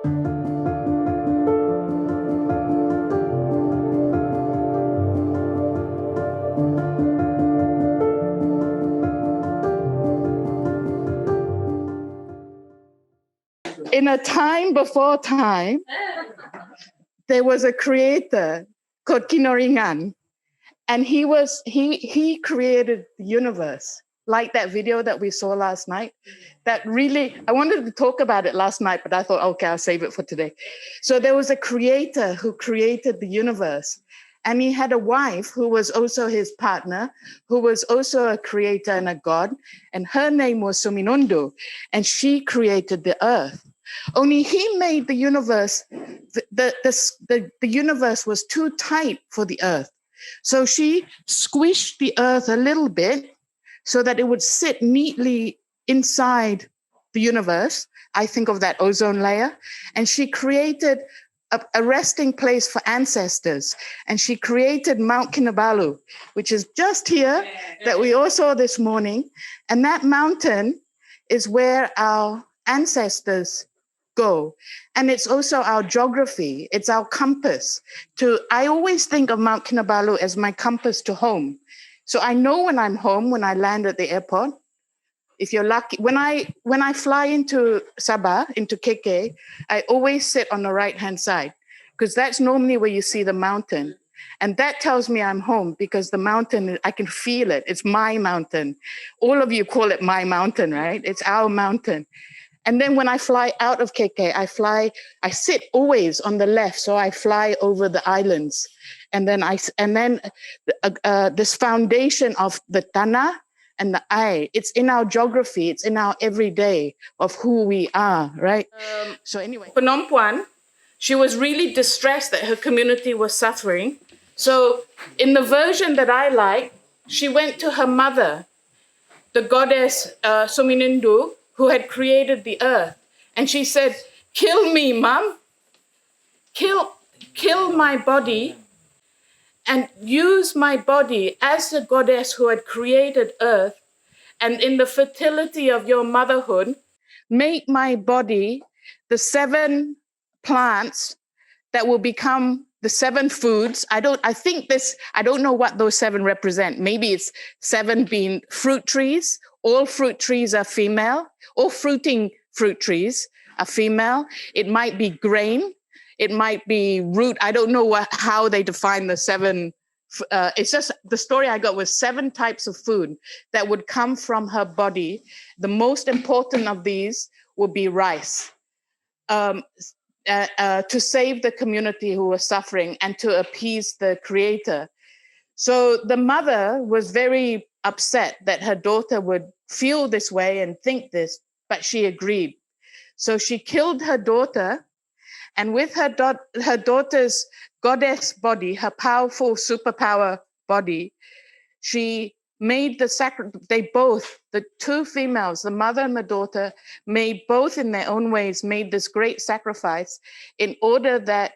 In a time before time, there was a creator called Kinoringan, and he created the universe, like that video that we saw last night. That really, I wanted to talk about it last night, but I thought, okay, I'll save it for today. So there was a creator who created the universe, and he had a wife who was also his partner, who was also a creator and a god, and her name was Suminundu, and she created the earth. Only he made the universe, the universe was too tight for the earth. So she squished the earth a little bit so that it would sit neatly inside the universe. I think of that ozone layer. And she created a resting place for ancestors. And she created Mount Kinabalu, which is just here, that we all saw this morning. And that mountain is where our ancestors go. And it's also our geography. It's our compass. I always think of Mount Kinabalu as my compass to home. So I know when I'm home, when I land at the airport. If you're lucky, when I fly into Sabah, into KK, I always sit on the right-hand side, because that's normally where you see the mountain. And that tells me I'm home, because the mountain, I can feel it. It's my mountain. All of you call it my mountain, right? It's our mountain. And then when I fly out of KK, I sit always on the left. So I fly over the islands. And then this foundation of the Tanah and the Ai, it's in our geography, it's in our everyday of who we are, right? So anyway, Phnom Penh, she was really distressed that her community was suffering. So in the version that I like, she went to her mother, the goddess Suminundu, who had created the earth. And she said, kill me, Mom. Kill my body and use my body as the goddess who had created earth. And in the fertility of your motherhood, make my body the 7 plants that will become the 7 foods. I don't know what those 7 represent. Maybe it's 7 being fruit trees. All fruit trees are female. All fruiting fruit trees are female. It might be grain. It might be root. I don't know how they define the 7. It's just the story I got was 7 types of food that would come from her body. The most important of these would be rice. To save the community who was suffering and to appease the creator. So the mother was very upset that her daughter would feel this way and think this, but she agreed. So she killed her daughter, and with her daughter's goddess body, her powerful superpower body, she made the sacrifice. The 2 females, the mother and the daughter, made both in their own ways, made this great sacrifice in order that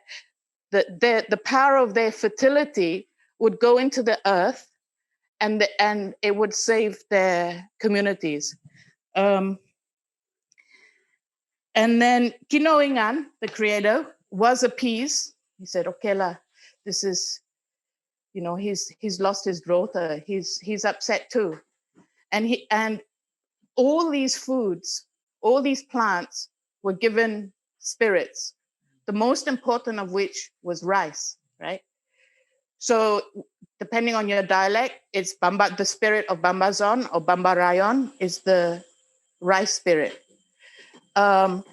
the power of their fertility would go into the earth and it would save their communities. And then Kinoingan, the creator, was appeased. He said, okay, this is, he's lost his daughter. He's upset too. And all these foods, all these plants were given spirits, the most important of which was rice, right? So depending on your dialect, it's the spirit of Bambazon or Bambarayon is the rice spirit. And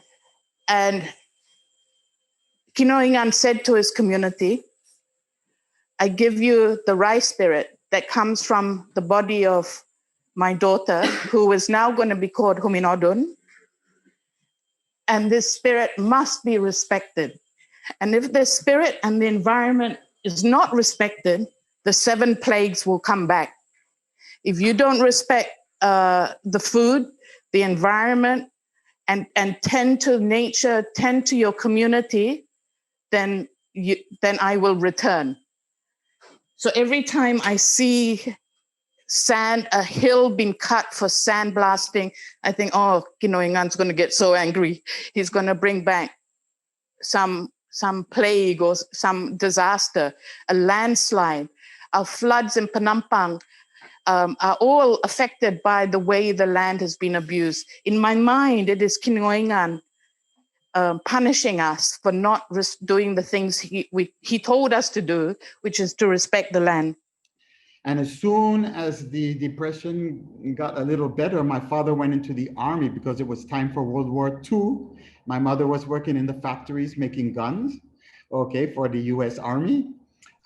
Kinoingan said to his community, I give you the rice spirit that comes from the body of my daughter, who is now going to be called Huminodun. And this spirit must be respected. And if the spirit and the environment is not respected, the 7 plagues will come back. If you don't respect the food, the environment, and tend to nature, tend to your community, then I will return. So every time I see a hill being cut for sandblasting, I think, oh, Kinoingan's going to get so angry. He's going to bring back some plague or some disaster, a landslide, our floods in Penampang are all affected by the way the land has been abused. In my mind, it is Kinoingan punishing us for not doing the things he told us to do, which is to respect the land. And as soon as the depression got a little better, my father went into the army because it was time for World War II. My mother was working in the factories making guns, okay, for the US Army.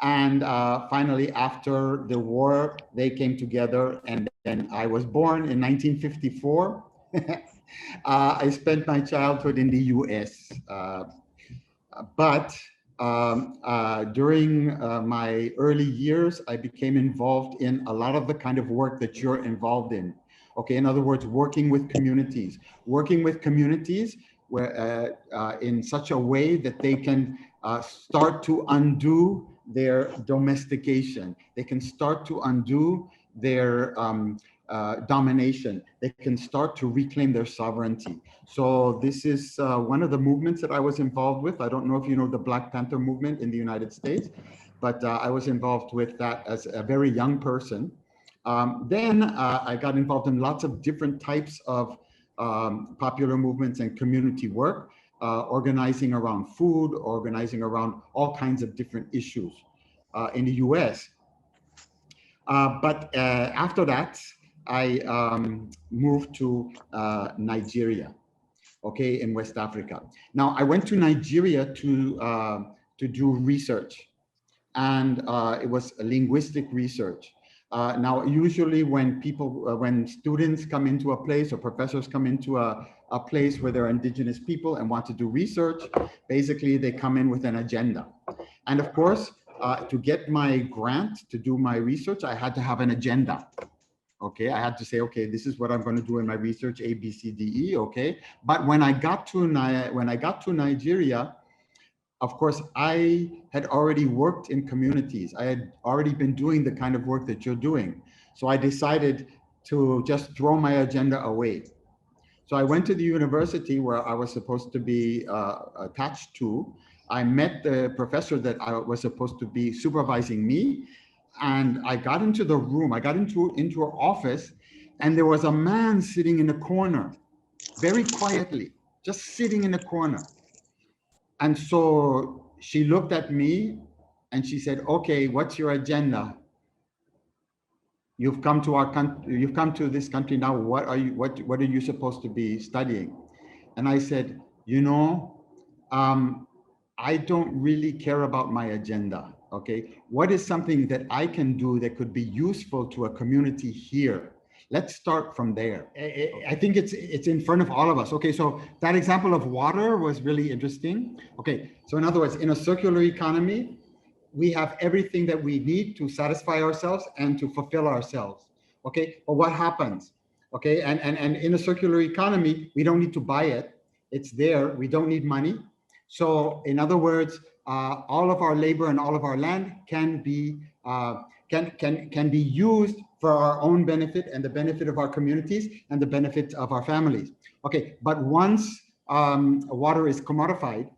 And finally, after the war, they came together, and then I was born in 1954. I spent my childhood in the US. But during my early years, I became involved in a lot of the kind of work that you're involved in. Okay, in other words, working with communities where in such a way that they can start to undo their domestication. They can start to undo their domination. They can start to reclaim their sovereignty. So this is one of the movements that I was involved with. I don't know if you know the Black Panther movement in the United States, but I was involved with that as a very young person. Then I got involved in lots of different types of popular movements and community work, organizing around food, organizing around all kinds of different issues in the US. But after that, I moved to Nigeria, okay, in West Africa. Now, I went to Nigeria to do research, and it was a linguistic research. Now, usually when when students come into a place or professors come into a place where there are indigenous people and want to do research, basically they come in with an agenda. And of course, to get my grant to do my research, I had to have an agenda. Okay, I had to say, okay, this is what I'm going to do in my research, A, B, C, D, E. Okay, but when I got to Nigeria, of course, I had already worked in communities. I had already been doing the kind of work that you're doing. So I decided to just throw my agenda away. So I went to the university where I was supposed to be attached to. I met the professor that I was supposed to be supervising me. And I got into the room, I got into her office, and there was a man sitting in a corner, very quietly, just sitting in a corner. And so she looked at me and she said, okay, what's your agenda? You've come to our country, you've come to this country now. What are you supposed to be studying? And I said, you know, I don't really care about my agenda. Okay, what is something that I can do that could be useful to a community here? Let's start from there. I think it's in front of all of us. Okay, so that example of water was really interesting. Okay, so in other words, in a circular economy, we have everything that we need to satisfy ourselves and to fulfill ourselves. Okay, but what happens? Okay, and in a circular economy, we don't need to buy it. It's there. We don't need money. So in other words, all of our labor and all of our land can be used for our own benefit and the benefit of our communities and the benefit of our families. Okay, but once water is commodified,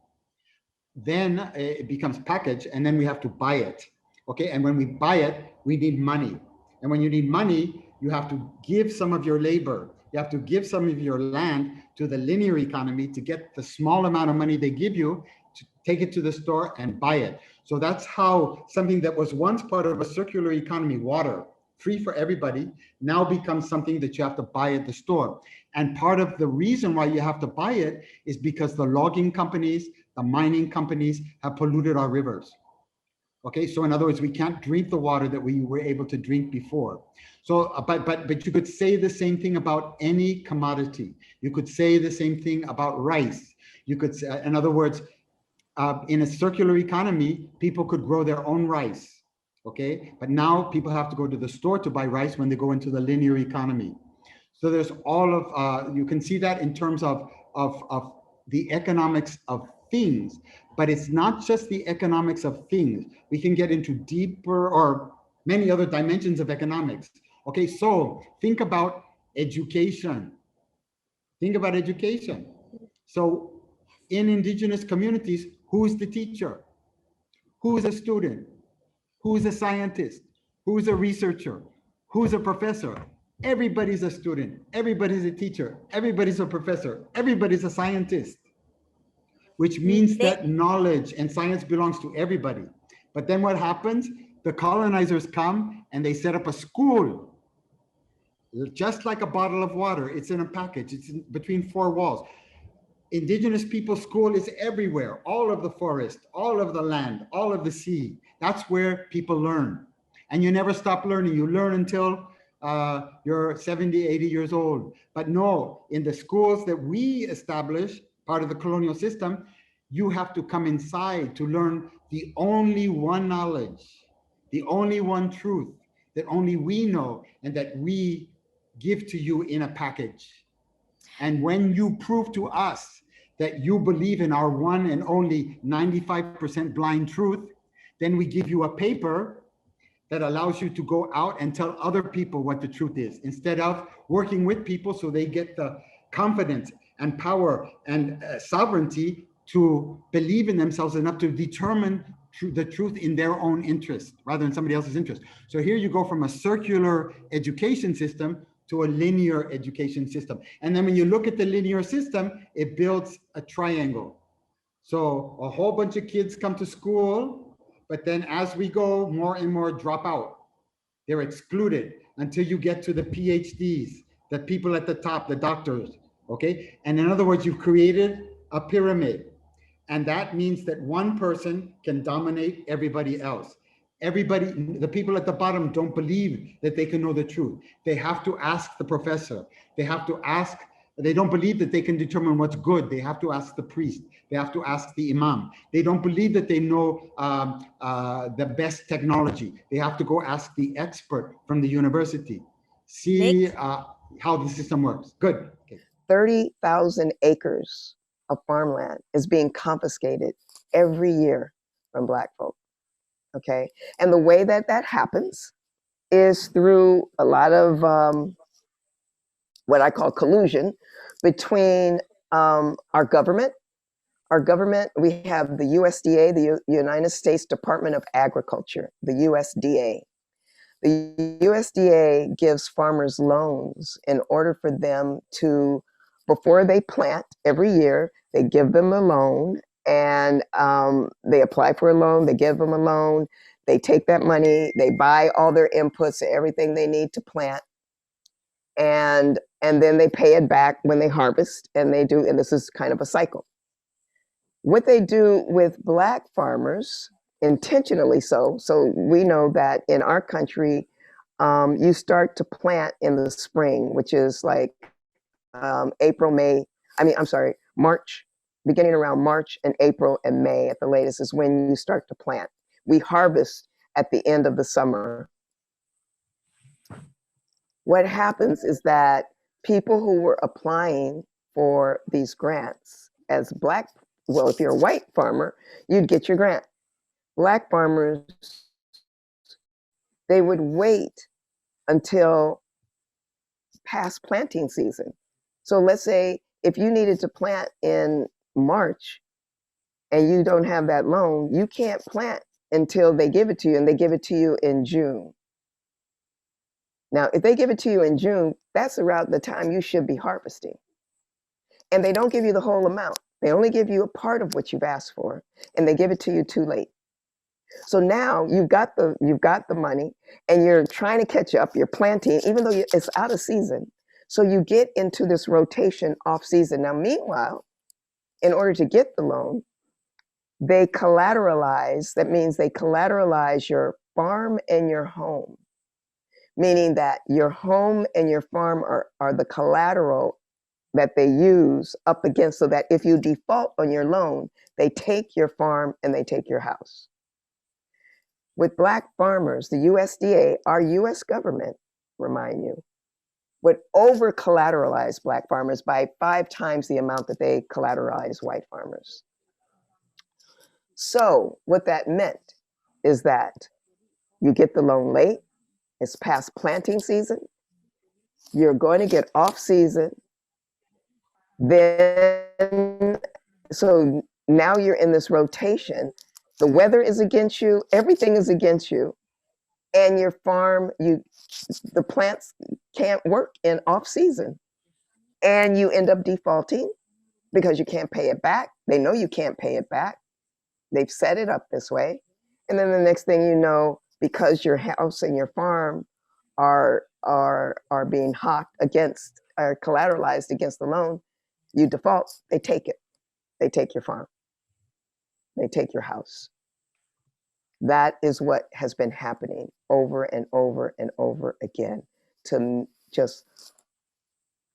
then it becomes packaged, and then we have to buy it. Okay, and when we buy it, we need money. And when you need money, you have to give some of your labor, you have to give some of your land to the linear economy to get the small amount of money they give you to take it to the store and buy it. So that's how something that was once part of a circular economy, water, free for everybody, now becomes something that you have to buy at the store. And part of the reason why you have to buy it is because the logging companies, the mining companies have polluted our rivers. Okay, so in other words, we can't drink the water that we were able to drink before. So, but you could say the same thing about any commodity. You could say the same thing about rice. You could say, in other words, in a circular economy, people could grow their own rice. Okay, but now people have to go to the store to buy rice when they go into the linear economy. So there's all of, you can see that in terms of the economics of things, but it's not just the economics of things. We can get into deeper or many other dimensions of economics. Okay, so think about education. Think about education. So in indigenous communities, who's the teacher? Who's a student? Who's a scientist? Who's a researcher? Who's a professor? Everybody's a student. Everybody's a teacher. Everybody's a professor. Everybody's a scientist, which means that knowledge and science belongs to everybody. But then what happens? The colonizers come and they set up a school, just like a bottle of water. It's in a package. It's in between four walls. Indigenous people's school is everywhere, all of the forest, all of the land, all of the sea. That's where people learn. And you never stop learning. You learn until you're 70, 80 years old. But no, in the schools that we establish, part of the colonial system, you have to come inside to learn the only one knowledge, the only one truth that only we know and that we give to you in a package. And when you prove to us that you believe in our one and only 95% blind truth, then we give you a paper that allows you to go out and tell other people what the truth is, instead of working with people so they get the confidence and power and sovereignty to believe in themselves enough to determine the truth in their own interest rather than somebody else's interest. So here you go from a circular education system to a linear education system. And then when you look at the linear system, it builds a triangle. So a whole bunch of kids come to school, but then as we go, more and more drop out. They're excluded until you get to the PhDs, the people at the top, the doctors, okay? And in other words, you've created a pyramid. And that means that one person can dominate everybody else. Everybody, the people at the bottom don't believe that they can know the truth. They have to ask the professor. They have to ask, they don't believe that they can determine what's good. They have to ask the priest. They have to ask the imam. They don't believe that they know the best technology. They have to go ask the expert from the university. See how the system works. Good. Okay. 30,000 acres of farmland is being confiscated every year from Black folk. Okay, and the way that that happens is through a lot of what I call collusion between our government. Our government, we have the USDA, the United States Department of Agriculture, the USDA. The USDA gives farmers loans in order for them to, before they plant every year, they give them a loan. And they apply for a loan, they give them a loan, they take that money, they buy all their inputs, everything they need to plant, and then they pay it back when they harvest, and they do, and this is kind of a cycle. What they do with Black farmers, intentionally so we know that in our country, you start to plant in the spring, which is like March. Beginning around March and April and May at the latest is when you start to plant. We harvest at the end of the summer. What happens is that people who were applying for these grants as Black, well, if you're a white farmer, you'd get your grant. Black farmers, they would wait until past planting season. So let's say if you needed to plant in March and you don't have that loan, you can't plant until they give it to you, and they give it to you in June. Now, if they give it to you in June, that's around the time you should be harvesting. And they don't give you the whole amount. They only give you a part of what you've asked for, and they give it to you too late. So now you've got the money and you're trying to catch up, you're planting, even though it's out of season. So you get into this rotation off season. Now, meanwhile, in order to get the loan, they collateralize. That means they collateralize your farm and your home, meaning that your home and your farm are the collateral that they use up against, so that if you default on your loan, they take your farm and they take your house. With Black farmers, the USDA, our US government, remind you, would over collateralize Black farmers by 5 times the amount that they collateralize white farmers. So what that meant is that you get the loan late, it's past planting season, you're going to get off season, then so now you're in this rotation. The weather is against you, everything is against you, and your farm, the plants can't work in off season, and you end up defaulting because you can't pay it back. They know you can't pay it back. They've set it up this way. And then the next thing you know, because your house and your farm are being hawked against, are collateralized against the loan, you default, they take it. They take your farm. They take your house. That is what has been happening over and over and over again to just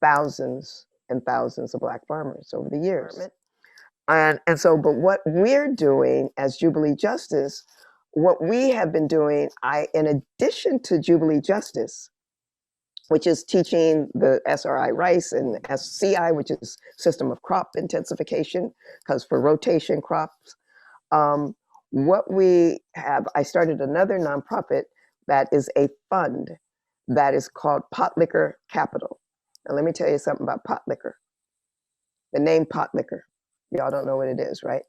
thousands and thousands of Black farmers over the years. And so, but what we're doing as Jubilee Justice, what we have been doing, in addition to Jubilee Justice, which is teaching the SRI rice and SCI, which is system of crop intensification, because for rotation crops, what we have, I started another nonprofit that is a fund that is called Pot Liquor Capital. Now, let me tell you something about pot liquor. The name pot liquor. Y'all don't know what it is, right?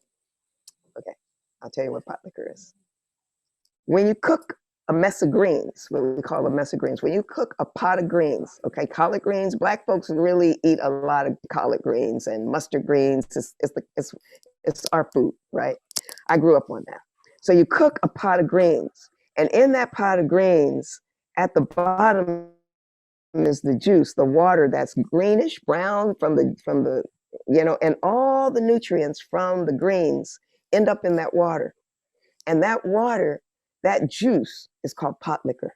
Okay, I'll tell you what pot liquor is. When you cook a mess of greens, what we call a mess of greens, when you cook a pot of greens, okay, collard greens, Black folks really eat a lot of collard greens and mustard greens. It's our food, right? I grew up on that. So you cook a pot of greens, and in that pot of greens, at the bottom is the juice, the water that's greenish brown from the and all the nutrients from the greens end up in that water. And that water, that juice is called pot liquor.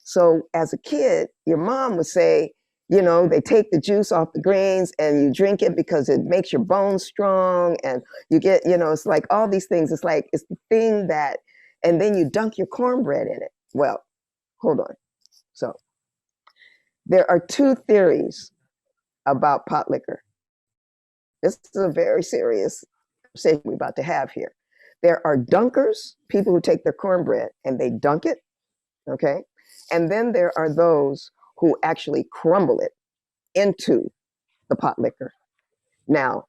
So as a kid, your mom would say, they take the juice off the greens and you drink it because it makes your bones strong, and you get, it's like all these things. It's like, it's the thing that, and then you dunk your cornbread in it. Well, hold on. So there are two theories about pot liquor. This is a very serious conversation we're about to have here. There are dunkers, people who take their cornbread and they dunk it, okay? And then there are those who actually crumble it into the pot liquor. Now,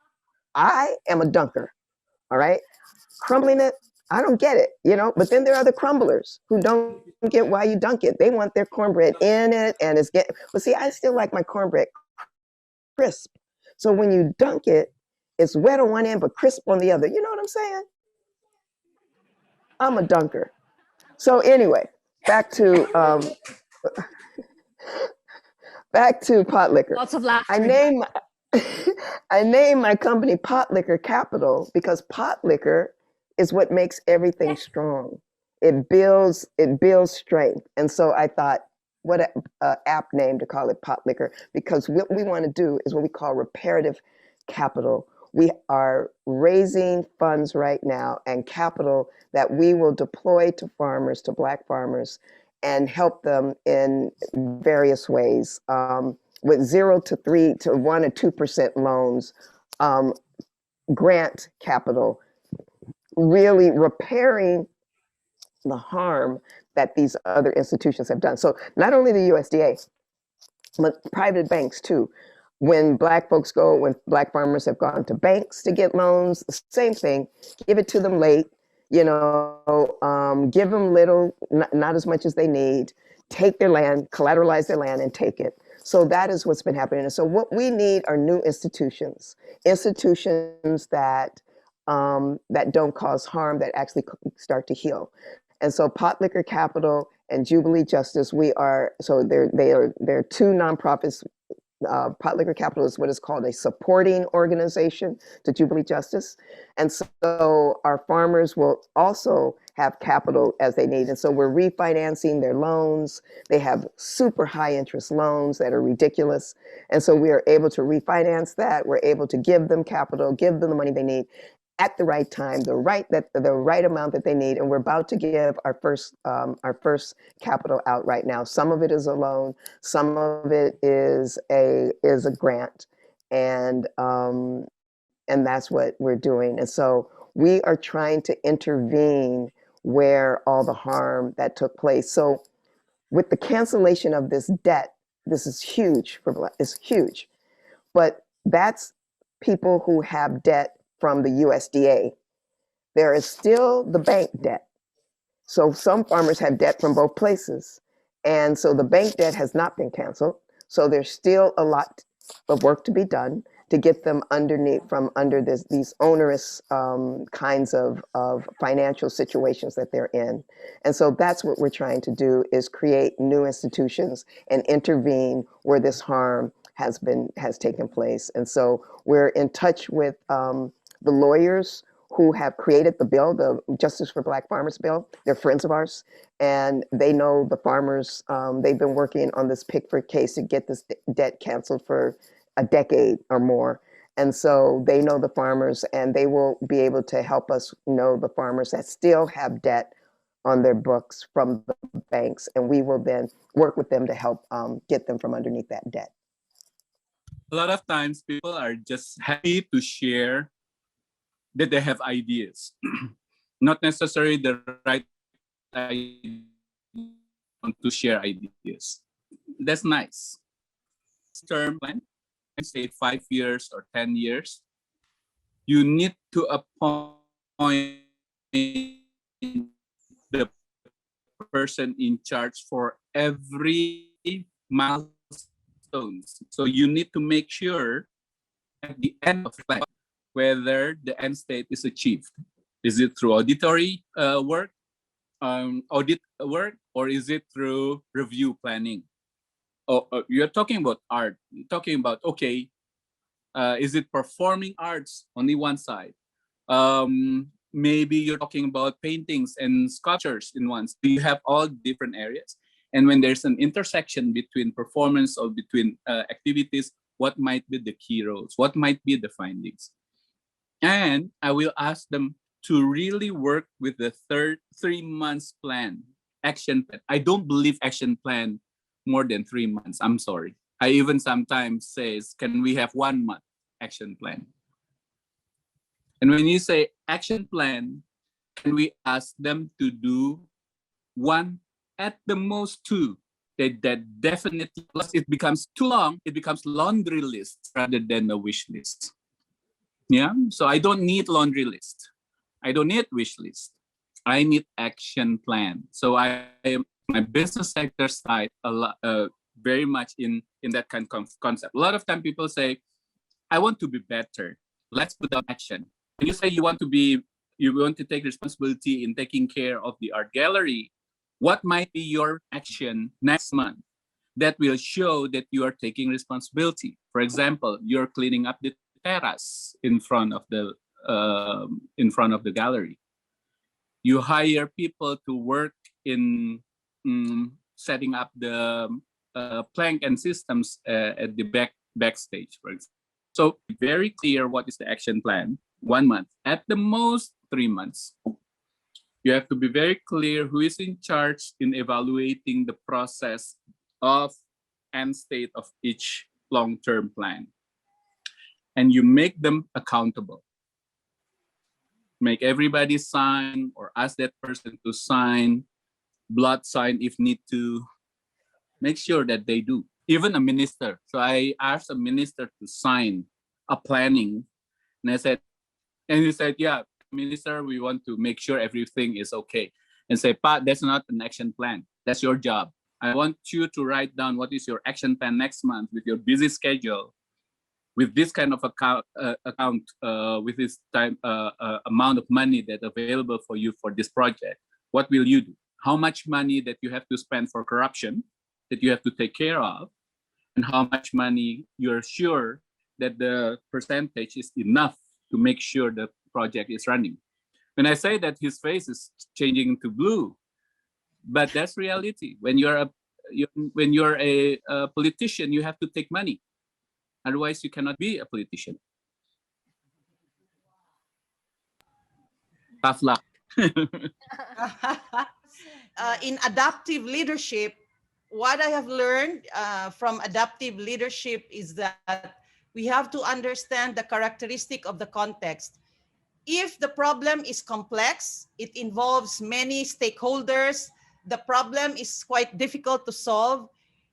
I am a dunker, all right? Crumbling it, I don't get it, but then there are the crumblers who don't get why you dunk it. They want their cornbread in it and but see, I still like my cornbread crisp. So when you dunk it, it's wet on one end, but crisp on the other. You know what I'm saying? I'm a dunker. So anyway, back to pot liquor. Lots of laughter. I name my company Pot Liquor Capital because pot liquor is what makes everything strong. It builds strength. And so I thought, what an apt name to call it pot liquor, because what we want to do is what we call reparative capital. We are raising funds right now and capital that we will deploy to farmers, to Black farmers, and help them in various ways with 0 to 3 to 1 or 2% loans, grant capital, really repairing the harm that these other institutions have done. So not only the USDA, but private banks too. When Black folks when Black farmers have gone to banks to get loans, the same thing, give it to them late, give them little, not as much as they need, take their land, collateralize their land and take it. So that is what's been happening. And so what we need are new institutions that don't cause harm, that actually start to heal. And so Pot Liquor Capital and Jubilee Justice, they're two nonprofits. Pot Liquor Capital is what is called a supporting organization to Jubilee Justice. And so our farmers will also have capital as they need. And so we're refinancing their loans. They have super high interest loans that are ridiculous. And so we are able to refinance that. We're able to give them capital, give them the money they need at the right time, the right amount that they need. And we're about to give our first capital out right now. Some of it is a loan, some of it is a grant, and that's what we're doing. And so we are trying to intervene where all the harm that took place. So with the cancellation of this debt, this is huge it's huge, but that's people who have debt from the USDA. There is still the bank debt. So some farmers have debt from both places. And so the bank debt has not been canceled. So there's still a lot of work to be done to get them from under these onerous kinds of financial situations that they're in. And so that's what we're trying to do, is create new institutions and intervene where this harm has taken place. And so we're in touch with the lawyers who have created the bill, the Justice for Black Farmers bill. They're friends of ours, and they know the farmers. They've been working on this Pickford case to get this debt canceled for a decade or more. And so they know the farmers, and they will be able to help us know the farmers that still have debt on their books from the banks. And we will then work with them to help get them from underneath that debt. A lot of times people are just happy to share that they have ideas, not necessarily the right idea to share ideas. That's nice. Term plan, say 5 years or 10 years, you need to appoint the person in charge for every milestones. So you need to make sure at the end of the plan whether the end state is achieved. Is it through auditory work, audit work, or is it through review planning? You're talking about art. You're talking about, okay, is it performing arts? Only one side. Maybe you're talking about paintings and sculptures in one. So you have all different areas. And when there's an intersection between performance or between activities, what might be the key roles? What might be the findings? And I will ask them to really work with the 3 months plan, action plan. I don't believe action plan more than 3 months. I'm sorry. I even sometimes says, can we have 1 month action plan? And when you say action plan, can we ask them to do 1, at the most 2? That definitely, plus it becomes too long, it becomes laundry list rather than a wish list. Yeah, so I don't need laundry list. I don't need wish list. I need action plan. So I am my business sector side a lot, very much in that kind of concept. A lot of time people say, I want to be better. Let's put down action. When you say you want to take responsibility in taking care of the art gallery, what might be your action next month that will show that you are taking responsibility? For example, you're cleaning up the terrace in front of the gallery. You hire people to work in setting up the plank and systems at the backstage, for example. So very clear what is the action plan. 1 month, at the most 3 months. You have to be very clear who is in charge in evaluating the process of end state of each long-term plan. And you make them accountable. Make everybody sign or ask that person to sign, blood sign if need to. Make sure that they do. Even a minister. So I asked a minister to sign a planning. And he said, yeah, minister, we want to make sure everything is okay. And say, Pa, that's not an action plan. That's your job. I want you to write down what is your action plan next month with your busy schedule, with this kind of account, with this time amount of money that available for you for this project. What will you do? How much money that you have to spend for corruption that you have to take care of, and how much money you're sure that the percentage is enough to make sure the project is running. When I say that, his face is changing to blue, but that's reality. When you're a politician, you have to take money. Otherwise, you cannot be a politician. Tough luck. In adaptive leadership, what I have learned from adaptive leadership is that we have to understand the characteristic of the context. If the problem is complex, it involves many stakeholders, the problem is quite difficult to solve,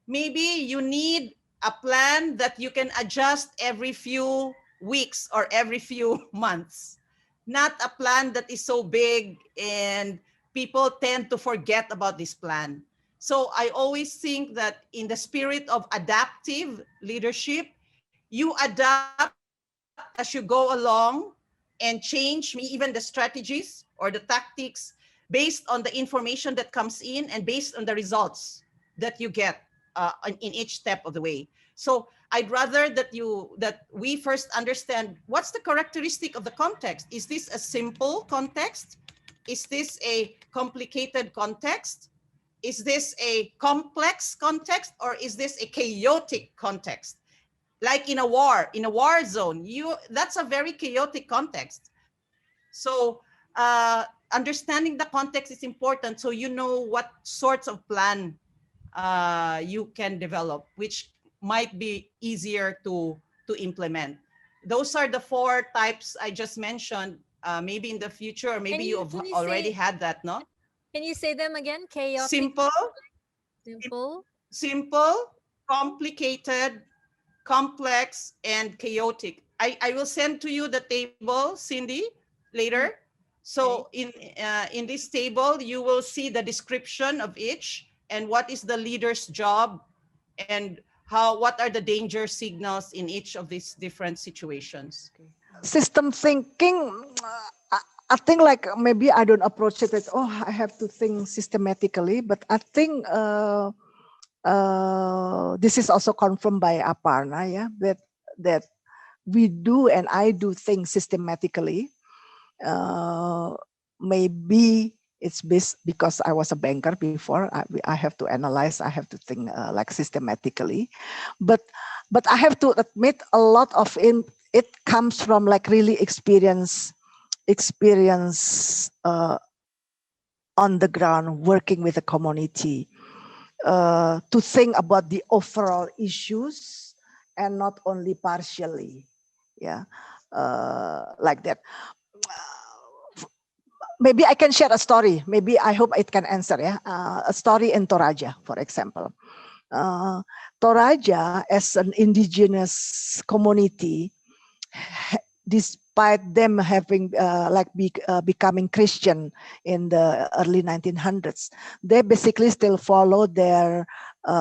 maybe you need a plan that you can adjust every few weeks or every few months, not a plan that is so big and people tend to forget about this plan. So I always think that in the spirit of adaptive leadership, you adapt as you go along and change even the strategies or the tactics based on the information that comes in and based on the results that you get in each step of the way. So I'd rather that we first understand what's the characteristic of the context. Is this a simple context? Is this a complicated context? Is this a complex context, or is this a chaotic context? Like in a war zone, that's a very chaotic context. So understanding the context is important, so you know what sorts of plan you can develop, which might be easier to implement. Those are the 4 types I just mentioned. Maybe in the future, or maybe you have can you already say- had that, no? Can you say them again? Chaotic, Simple, simple. complicated, complex, and chaotic. I will send to you the table, Cindy, later. So in this table, you will see the description of each and what is the leader's job and what are the danger signals in each of these different situations. System thinking, I think like maybe I don't approach it as, oh, I have to think systematically, but I think this is also confirmed by Aparna, yeah, that we do and I do things systematically. Maybe it's because I was a banker before. I have to analyze. I have to think like systematically, but I have to admit a lot of it comes from like really experience on the ground, working with the community, to think about the overall issues and not only partially, yeah, like that. Maybe I can share a story. Maybe I hope it can answer. Yeah, a story in Toraja, for example. Toraja, as an indigenous community, despite them having becoming Christian in the early 1900s, they basically still follow their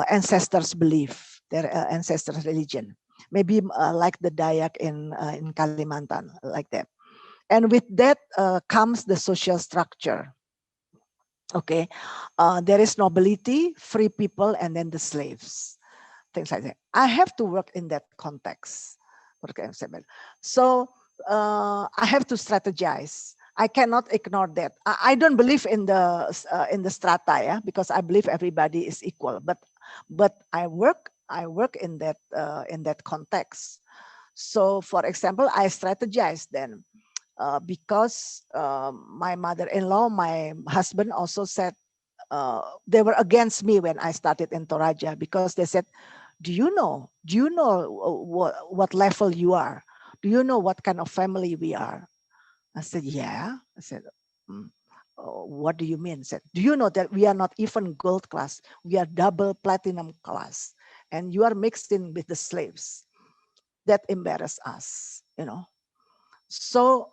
ancestors' belief, their ancestors' religion. Maybe like the Dayak in Kalimantan, like that. And with that comes the social structure. Okay, there is nobility, free people, and then the slaves, things like that. I have to work in that context. So I have to strategize. I cannot ignore that. I don't believe in the strata, yeah, because I believe everybody is equal. But I work in that context. So, for example, I strategize then. Because my mother-in-law, my husband also said they were against me when I started in Toraja, because they said, do you know what level you are? Do you know what kind of family we are? I said, yeah. I said, what do you mean? I said, do you know that we are not even gold class? We are double platinum class. And you are mixed in with the slaves. That embarrassed us, you know. So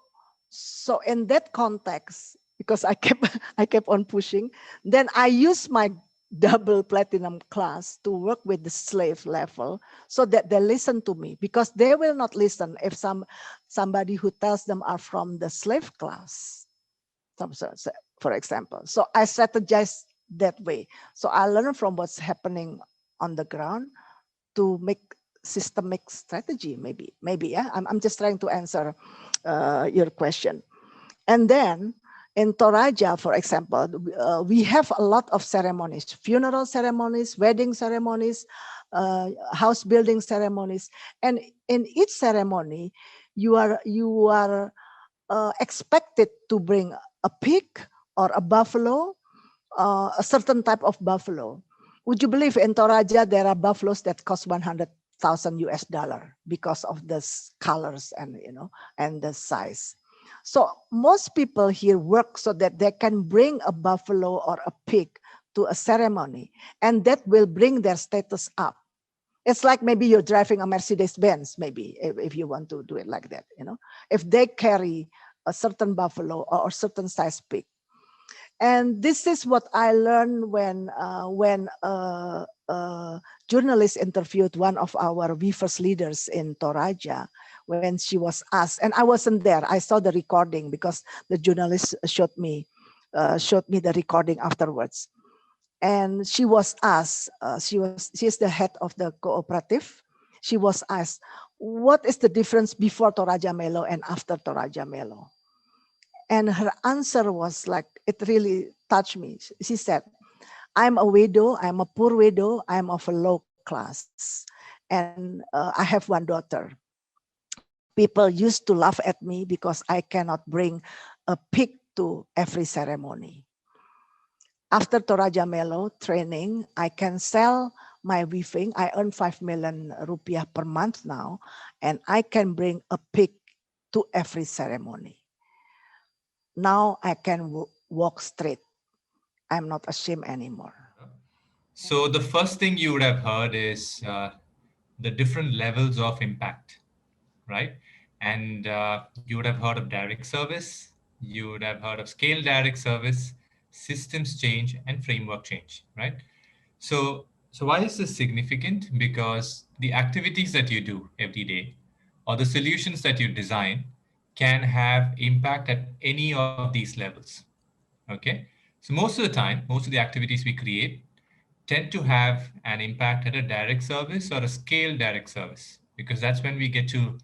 in that context, because I kept on pushing, then I used my double platinum class to work with the slave level, so that they listen to me, because they will not listen if somebody who tells them are from the slave class, for example. So I strategize that way. So I learn from what's happening on the ground to make systemic strategy, maybe, yeah. I'm just trying to answer your question. And then in Toraja, for example, we have a lot of ceremonies, funeral ceremonies, wedding ceremonies, house building ceremonies. And in each ceremony, you are expected to bring a pig or a buffalo, a certain type of buffalo. Would you believe in Toraja there are buffaloes that cost $100,000 US because of the colors and and the size? So most people here work so that they can bring a buffalo or a pig to a ceremony, and that will bring their status up. It's like maybe you're driving a Mercedes Benz, maybe if you want to do it like that, you know, if they carry a certain buffalo or certain size pig. And this is what I learned when journalist interviewed one of our weavers leaders in Toraja, when she was asked, and I wasn't there. I saw the recording because the journalist showed me the recording afterwards. And she was asked, she is the head of the cooperative. She was asked, what is the difference before Toraja Melo and after Toraja Melo? And her answer was like, it really touched me. She said, I'm a widow, I'm a poor widow, I'm of a low class. And I have one daughter. People used to laugh at me because I cannot bring a pig to every ceremony. After Toraja Melo training, I can sell my weaving. I earn 5 million rupiah per month now, and I can bring a pig to every ceremony. Now I can walk straight. I'm not ashamed anymore. So the first thing you would have heard is the different levels of impact, right? And you would have heard of direct service, you would have heard of scale direct service, systems change, and framework change, right? So why is this significant? Because the activities that you do every day or the solutions that you design can have impact at any of these levels. Okay. So most of the time, most of the activities we create tend to have an impact at a direct service or a scale direct service, because that's when we get to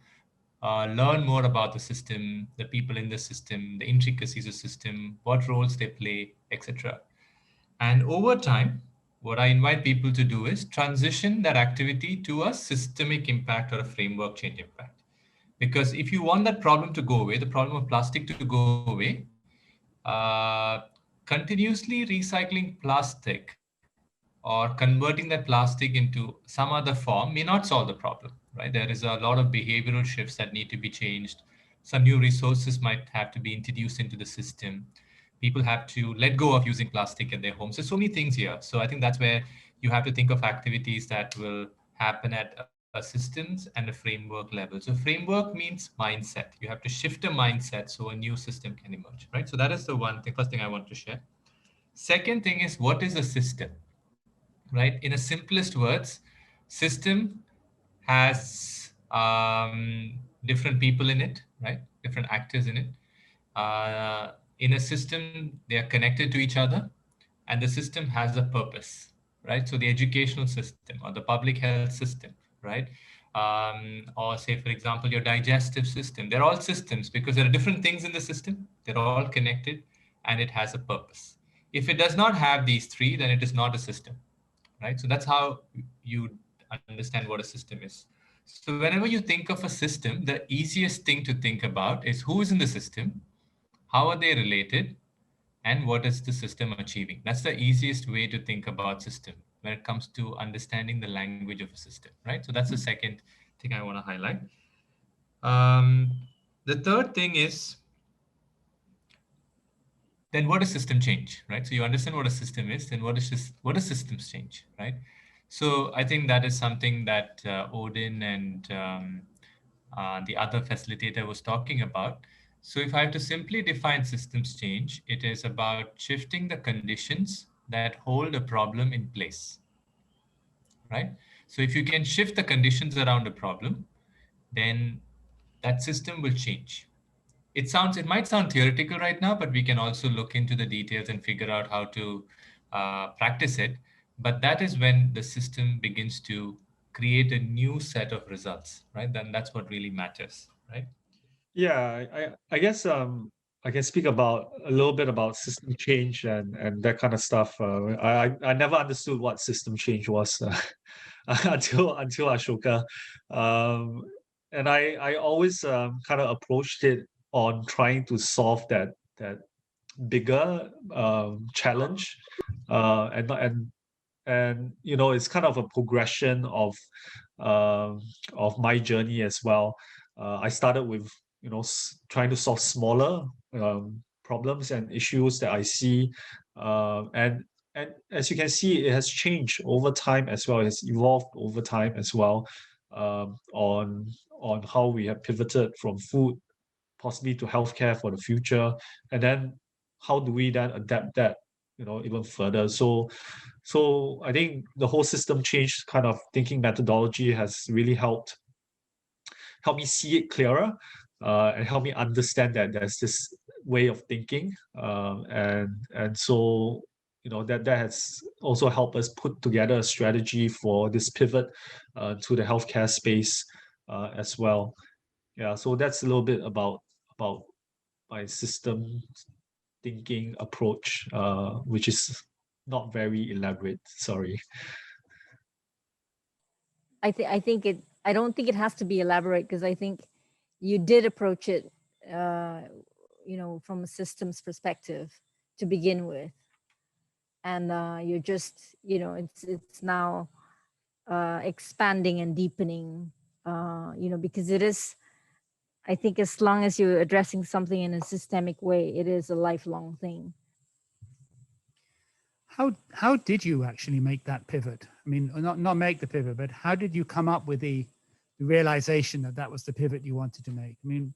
learn more about the system, the people in the system, the intricacies of the system, what roles they play, etc. And over time, what I invite people to do is transition that activity to a systemic impact or a framework change impact. Because if you want that problem to go away, the problem of plastic to go away, continuously recycling plastic or converting that plastic into some other form may not solve the problem, right? There is a lot of behavioral shifts that need to be changed. Some new resources might have to be introduced into the system. People have to let go of using plastic in their homes. There's so many things here. So I think that's where you have to think of activities that will happen at a systems and a framework level. So framework means mindset. You have to shift a mindset so a new system can emerge, right? So that is the one thing, first thing I want to share. Second thing is, what is a system? Right? In a simplest words, system has different people in it, right? Different actors in it. In a system, they are connected to each other, and the system has a purpose, right? So the educational system or the public health system, right? Or say, for example, your digestive system. They're all systems because there are different things in the system. They're all connected, and it has a purpose. If it does not have these three, then it is not a system, right? So that's how you understand what a system is. So whenever you think of a system, the easiest thing to think about is who is in the system, how are they related, and what is the system achieving. That's the easiest way to think about system when it comes to understanding the language of a system, right? So that's the second thing I want to highlight. The third thing is, then what is system change, right? So you understand what a system is, then what is systems change, right? So I think that is something that Odin and the other facilitator was talking about. So if I have to simply define systems change, it is about shifting the conditions that hold a problem in place, right? So if you can shift the conditions around a problem, then that system will change. It might sound theoretical right now, but we can also look into the details and figure out how to practice it. But that is when the system begins to create a new set of results, right? Then that's what really matters, right? Yeah, I guess I can speak about a little bit about system change and that kind of stuff. I never understood what system change was until Ashoka, and I always kind of approached it on trying to solve that bigger challenge, and you know, it's kind of a progression of my journey as well. I started with, you know, trying to solve smaller problems and issues that I see, and as you can see, it has changed over time as well. It has evolved over time as well, on how we have pivoted from food possibly to healthcare for the future, and then how do we then adapt that, even further. So I think the whole system change kind of thinking methodology has really helped me see it clearer, and help me understand that there's this way of thinking, and so that has also helped us put together a strategy for this pivot to the healthcare space as well. Yeah, so that's a little bit about my system thinking approach, which is not very elaborate. Sorry. I don't think it has to be elaborate, because I think you did approach it, from a systems perspective to begin with, and you're just, it's now expanding and deepening, because it is. I think as long as you're addressing something in a systemic way, it is a lifelong thing. How did you actually make that pivot? I mean, not make the pivot, but how did you come up with the realization that that was the pivot you wanted to make? I mean,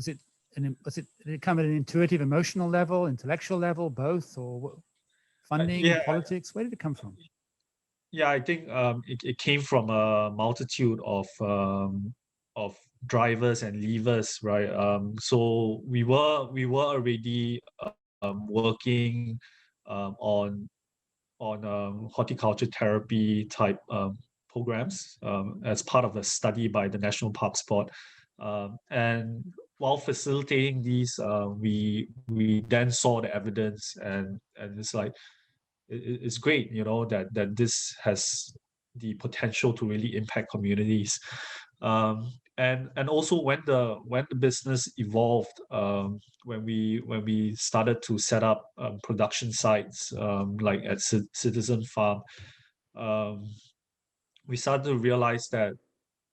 did it come at an intuitive, emotional level, intellectual level, both, or funding, politics? Where did it come from? Yeah, I think it came from a multitude of drivers and levers, right? So we were already working on horticulture therapy type programs as part of a study by the National Parks Board, and while facilitating these, we then saw the evidence, and it's like it's great, that this has the potential to really impact communities. And also when the business evolved, when we started to set up production sites, like at Citizen Farm, we started to realize that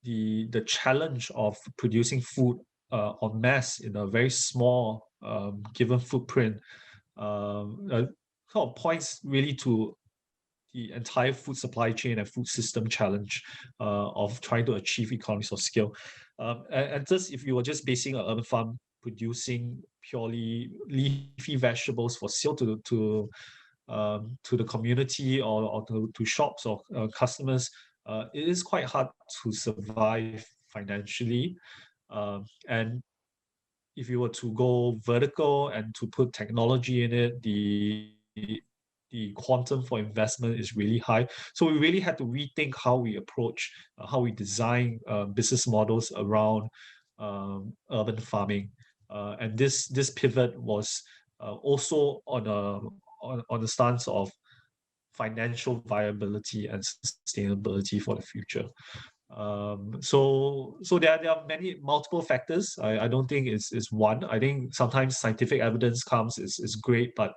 the challenge of producing food en masse in a very small given footprint sort of points really to the entire food supply chain and food system challenge of trying to achieve economies of scale. And just if you were just basing an urban farm producing purely leafy vegetables for sale to the community or to shops or customers, it is quite hard to survive financially. And if you were to go vertical and to put technology in it, the quantum for investment is really high. So we really had to rethink how we approach, how we design business models around urban farming. And this pivot was also on the stance of financial viability and sustainability for the future. So there are multiple factors. I don't think it's one. I think sometimes scientific evidence comes is great, but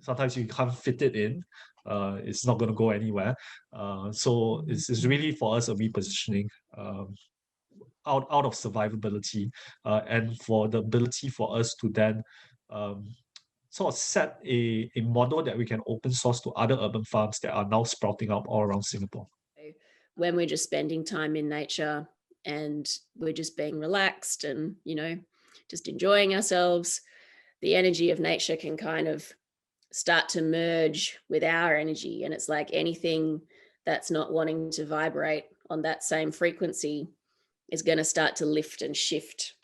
sometimes you can't fit it in. It's not going to go anywhere. So it's really for us a repositioning out of survivability, and for the ability for us to then sort of set a model that we can open source to other urban farms that are now sprouting up all around Singapore. When we're just spending time in nature and we're just being relaxed and, just enjoying ourselves, the energy of nature can kind of start to merge with our energy. And it's like anything that's not wanting to vibrate on that same frequency is going to start to lift and shift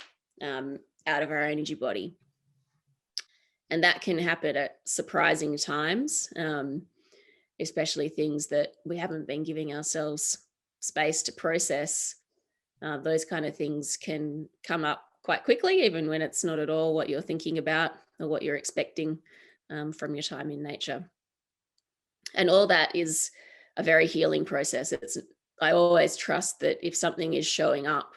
out of our energy body. And that can happen at surprising times, especially things that we haven't been giving ourselves space to process. Those kind of things can come up quite quickly, even when it's not at all what you're thinking about or what you're expecting from your time in nature. And all that is a very healing process. I always trust that if something is showing up,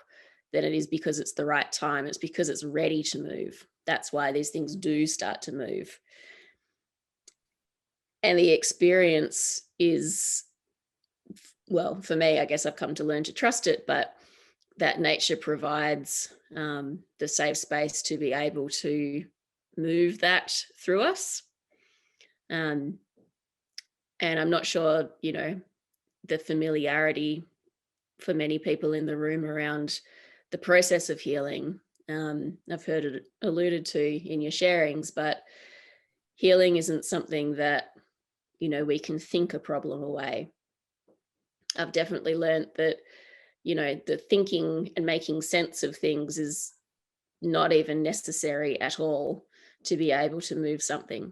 then it is because it's the right time. It's because it's ready to move. That's why these things do start to move. And the experience is, well, for me, I guess I've come to learn to trust it, but that nature provides the safe space to be able to move that through us. And I'm not sure, you know, the familiarity for many people in the room around the process of healing. I've heard it alluded to in your sharings, but healing isn't something that, you know, we can think a problem away. I've definitely learned that, you know, the thinking and making sense of things is not even necessary at all to be able to move something.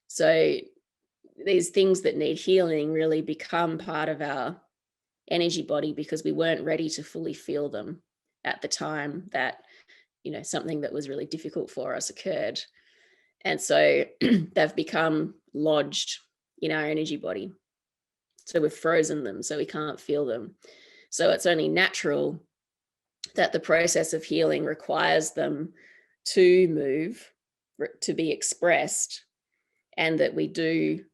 So these things that need healing really become part of our energy body because we weren't ready to fully feel them at the time that, you know, something that was really difficult for us occurred. And so they've become lodged in our energy body. So we've frozen them so we can't feel them. So it's only natural that the process of healing requires them to move, to be expressed, and that we do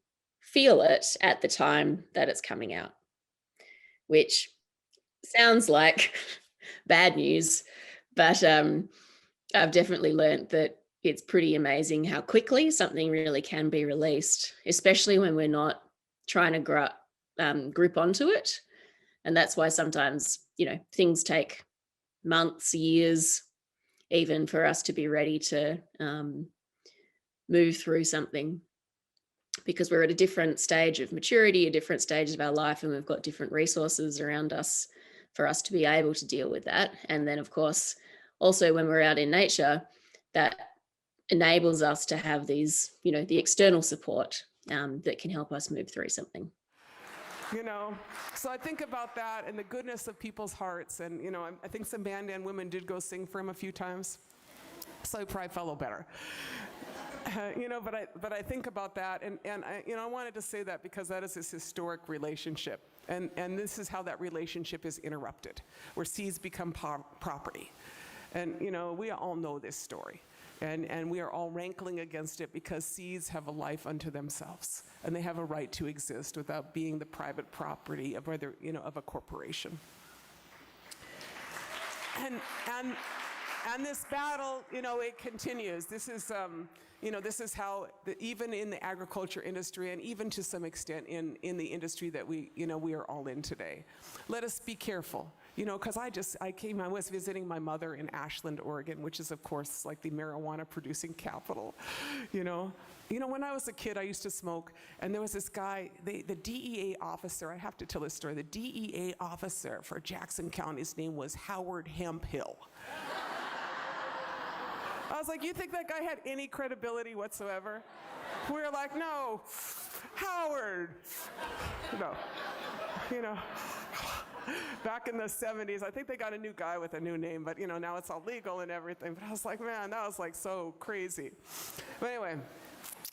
feel it at the time that it's coming out, which sounds like bad news, but I've definitely learned that it's pretty amazing how quickly something really can be released, especially when we're not trying to group onto it. And that's why sometimes, you know, things take months, years, even for us to be ready to move through something, because we're at a different stage of maturity, a different stage of our life, and we've got different resources around us for us to be able to deal with that. And then, of course, also when we're out in nature, that enables us to have these, you know, the external support that can help us move through something. You know, so I think about that and the goodness of people's hearts. And, you know, I think some Mandan women did go sing for him a few times, so he probably felt a little better. You know, but I think about that, and I, you know, I wanted to say that because that is this historic relationship, and this is how that relationship is interrupted, where seeds become property. And, you know, we all know this story. And we are all rankling against it because seeds have a life unto themselves, and they have a right to exist without being the private property of whether, you know, of a corporation. And this battle, you know, it continues. This is, you know, this is how even in the agriculture industry, and even to some extent in the industry that we, you know, we are all in today. Let us be careful. You know, because I was visiting my mother in Ashland, Oregon, which is, of course, like the marijuana producing capital, you know. You know, when I was a kid, I used to smoke, and there was this guy, the DEA officer, I have to tell this story, the DEA officer for Jackson County, his name was Howard Hemphill. I was like, you think that guy had any credibility whatsoever? We were like, no, Howard, no, you know. Back in the 70s, I think they got a new guy with a new name, but, you know, now it's all legal and everything. But I was like, man, that was like so crazy. But anyway,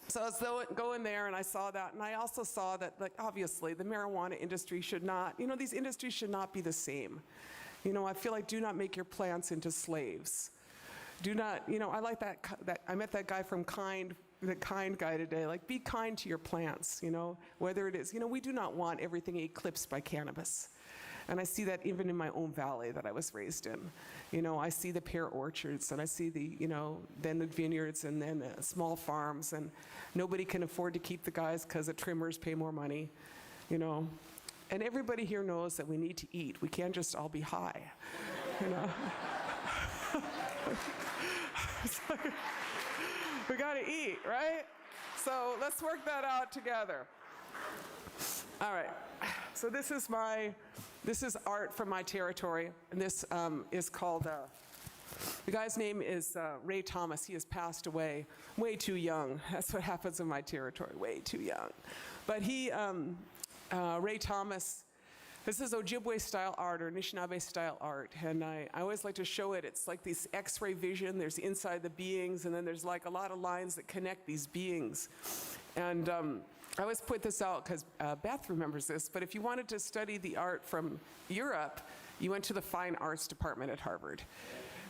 so I was going there, and I saw that, and I also saw that, like, obviously the marijuana industry should not, you know, these industries should not be the same. You know, I feel like do not make your plants into slaves. Do not, you know, I like that I met that guy from the Kind guy today, like, be kind to your plants, you know, whether it is, you know, we do not want everything eclipsed by cannabis. And I see that even in my own valley that I was raised in. You know, I see the pear orchards, and I see the, you know, then the vineyards, and then small farms, and nobody can afford to keep the guys because the trimmers pay more money, you know. And everybody here knows that we need to eat. We can't just all be high, you know. Like, we gotta eat, right? So let's work that out together. All right, so this is art from my territory, and this is called, the guy's name is Ray Thomas. He has passed away way too young. That's what happens in my territory, way too young. But he, Ray Thomas, this is Ojibwe-style art or Anishinaabe-style art, and I always like to show it. It's like this X-ray vision. There's inside the beings, and then there's like a lot of lines that connect these beings. And I always put this out because Beth remembers this, but if you wanted to study the art from Europe, you went to the Fine Arts Department at Harvard.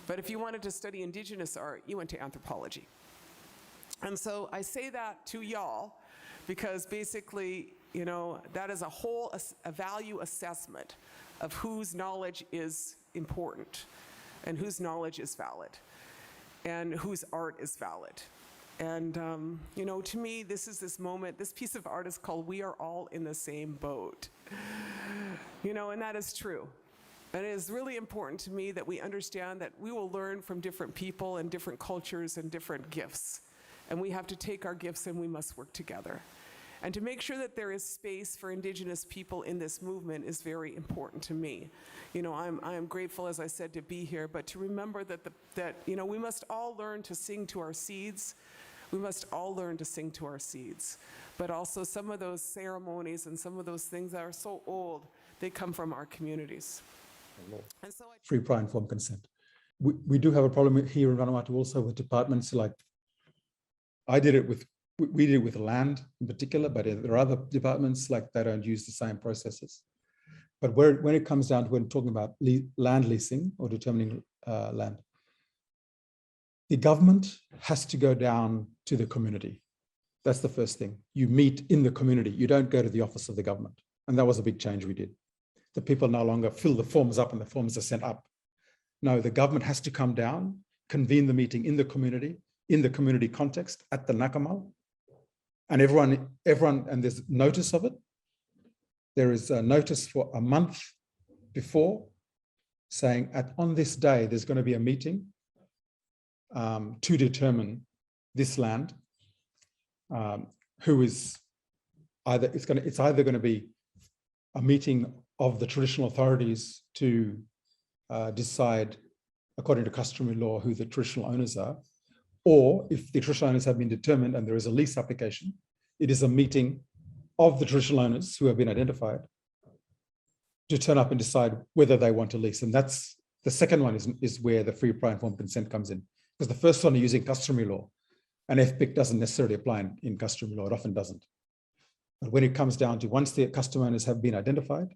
But if you wanted to study indigenous art, you went to anthropology. And so I say that to y'all because basically, you know, that is a value assessment of whose knowledge is important and whose knowledge is valid and whose art is valid. And, you know, to me, this is this moment, this piece of art is called We Are All in the Same Boat. You know, and that is true. And it is really important to me that we understand that we will learn from different people and different cultures and different gifts. And we have to take our gifts and we must work together. And to make sure that there is space for Indigenous people in this movement is very important to me. You know, I am grateful, as I said, to be here, but to remember that you know, we must all learn to sing to our seeds. We must all learn to sing to our seeds. But also some of those ceremonies and some of those things that are so old, they come from our communities. And so free, prior, informed consent. We do have a problem here in Vanuatu also with departments like, we did it with land in particular, but there are other departments like they don't use the same processes. But when it comes down to when talking about land leasing or determining land, the government has to go down to the community. That's the first thing. You meet in the community. You don't go to the office of the government. And that was a big change we did. The people no longer fill the forms up and the forms are sent up. No, the government has to come down, convene the meeting in the community context at the Nakamal. And everyone, and there's notice of it. There is a notice for a month before saying on this day, there's going to be a meeting to determine this land, who is either, it's either going to be a meeting of the traditional authorities to decide according to customary law who the traditional owners are, or if the traditional owners have been determined and there is a lease application, it is a meeting of the traditional owners who have been identified to turn up and decide whether they want to lease. And that's the second one is where the free, prior, informed consent comes in. Because the first one are using customary law, and FPIC doesn't necessarily apply in customary law, it often doesn't. But when it comes down to once the customer owners have been identified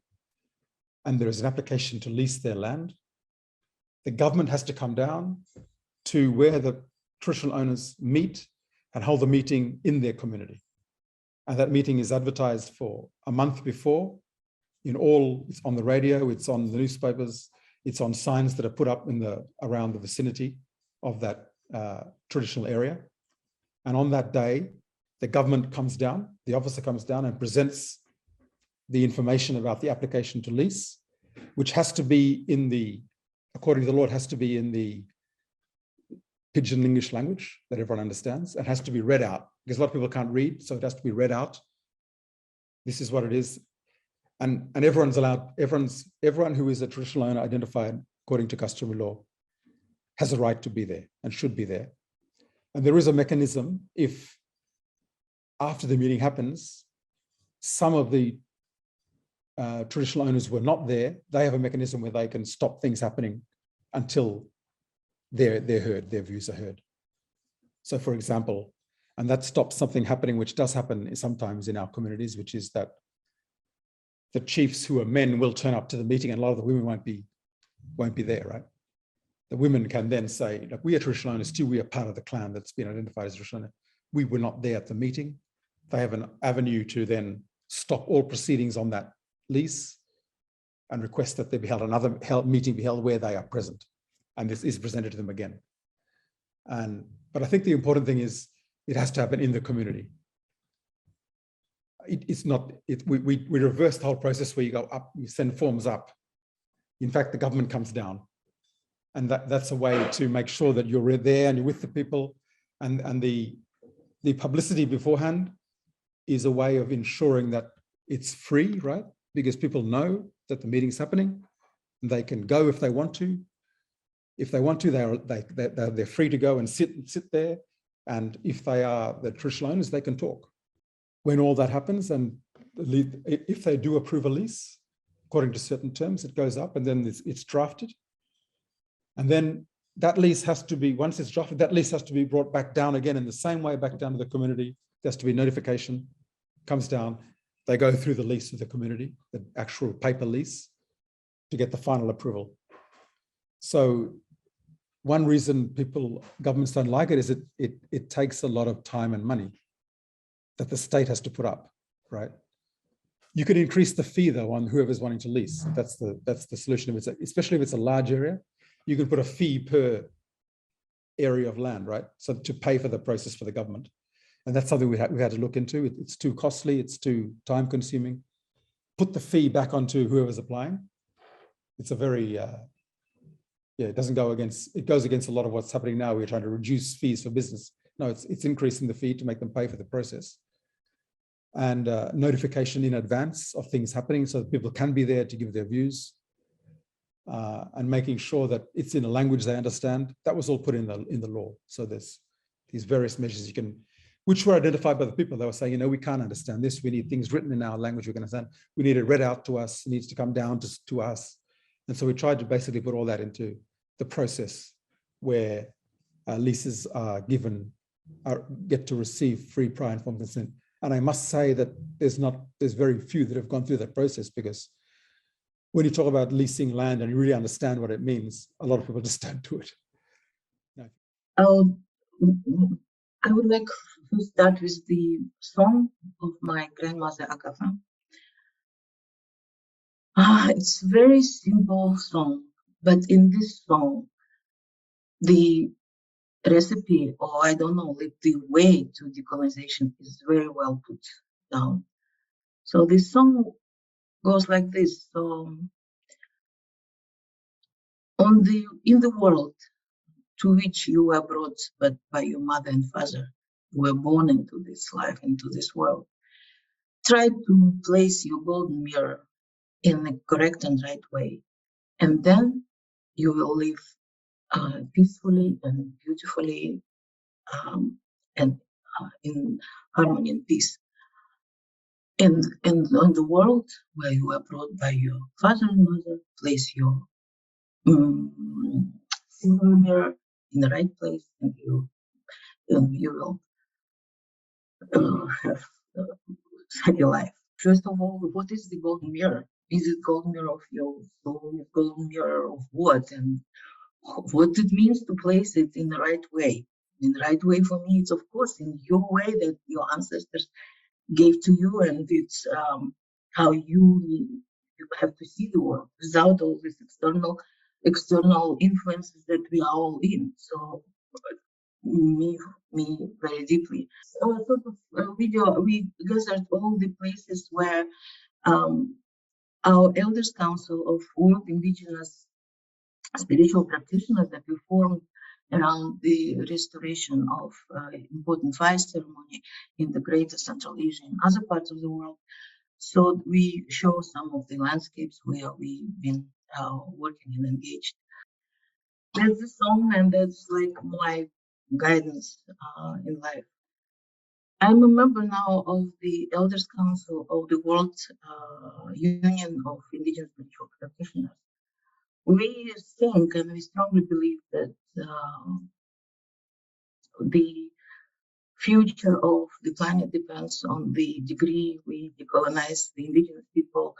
and there is an application to lease their land, the government has to come down to where the traditional owners meet and hold the meeting in their community. And that meeting is advertised for a month before it's on the radio, it's on the newspapers, it's on signs that are put up around the vicinity of that traditional area. And on that day, the government comes down, the officer comes down and presents the information about the application to lease, which has to be according to the law, it has to be in the Pidgin English language that everyone understands. It has to be read out because a lot of people can't read, so it has to be read out. This is what it is. And everyone's allowed, everyone who is a traditional owner identified according to customary law has a right to be there and should be there. And there is a mechanism if after the meeting happens, some of the traditional owners were not there, they have a mechanism where they can stop things happening until they're heard, their views are heard. So for example, and that stops something happening, which does happen sometimes in our communities, which is that the chiefs who are men will turn up to the meeting and a lot of the women won't be there, right? The women can then say, look, we are traditional owners too, we are part of the clan that's been identified as traditional owner. We were not there at the meeting. They have an avenue to then stop all proceedings on that lease and request that there be held another meeting be held where they are present. And this is presented to them again. But I think the important thing is it has to happen in the community. We reverse the whole process where you go up, you send forms up. In fact, the government comes down. And that's a way to make sure that you're there and you're with the people. And the publicity beforehand is a way of ensuring that it's free, right? Because people know that the meeting's happening and they can go if they want to. If they want to, they're free to go and sit there. And if they are the traditional owners, they can talk. When all that happens, and if they do approve a lease, according to certain terms, it goes up and then it's drafted. And then that lease has to be, once it's drafted, that lease has to be brought back down again in the same way back down to the community. There has to be notification, comes down, they go through the lease with the community, the actual paper lease, to get the final approval. So one reason governments don't like it is it takes a lot of time and money that the state has to put up, right? You could increase the fee though on whoever's wanting to lease. That's the solution. Especially if it's a large area, you can put a fee per area of land, right? So to pay for the process for the government. And that's something we had to look into. It's too costly, it's too time consuming. Put the fee back onto whoever's applying. It's a very, it doesn't go against, it goes against a lot of what's happening now. We're trying to reduce fees for business. No, it's increasing the fee to make them pay for the process. And notification in advance of things happening so that people can be there to give their views. And making sure that it's in a language they understand. That was all put in the law. So there's these various measures you can, which were identified by the people. They were saying, you know, we can't understand this. We need things written in our language we can understand. We need it read out to us. It needs to come down to us. And so we tried to basically put all that into the process where leases are given, get to receive free, prior, informed consent. And I must say that there's very few that have gone through that process, because when you talk about leasing land and you really understand what it means, a lot of people just don't do it. No. I would like to start with the song of my grandmother Agatha. It's a very simple song, but in this song, the recipe, or I don't know, like the way to decolonization is very well put down. So this song goes like this. So, in the world to which you were brought, but by your mother and father, you were born into this life, into this world. Try to place your golden mirror in the correct and right way, and then you will live peacefully and beautifully and in harmony and peace. And on the world where you were brought by your father and mother, place your silver mirror in the right place, and you will have your life. First of all, what is the golden mirror? Is it golden mirror of your soul? Golden mirror of what? And what it means to place it in the right way. In the right way for me, it's of course in your way that your ancestors gave to you, and it's how you have to see the world without all these external influences that we are all in. So me very deeply. So a sort of video, we gathered all the places where our Elders Council of World Indigenous Spiritual Practitioners that we formed around the restoration of important fire ceremony in the Greater Central Asia and other parts of the world. So we show some of the landscapes where we've been working and engaged. That's the song, and that's like my guidance in life. I'm a member now of the Elders Council of the World Union of Indigenous Spiritual Practitioners. We think and we strongly believe that the future of the planet depends on the degree we decolonize. The indigenous people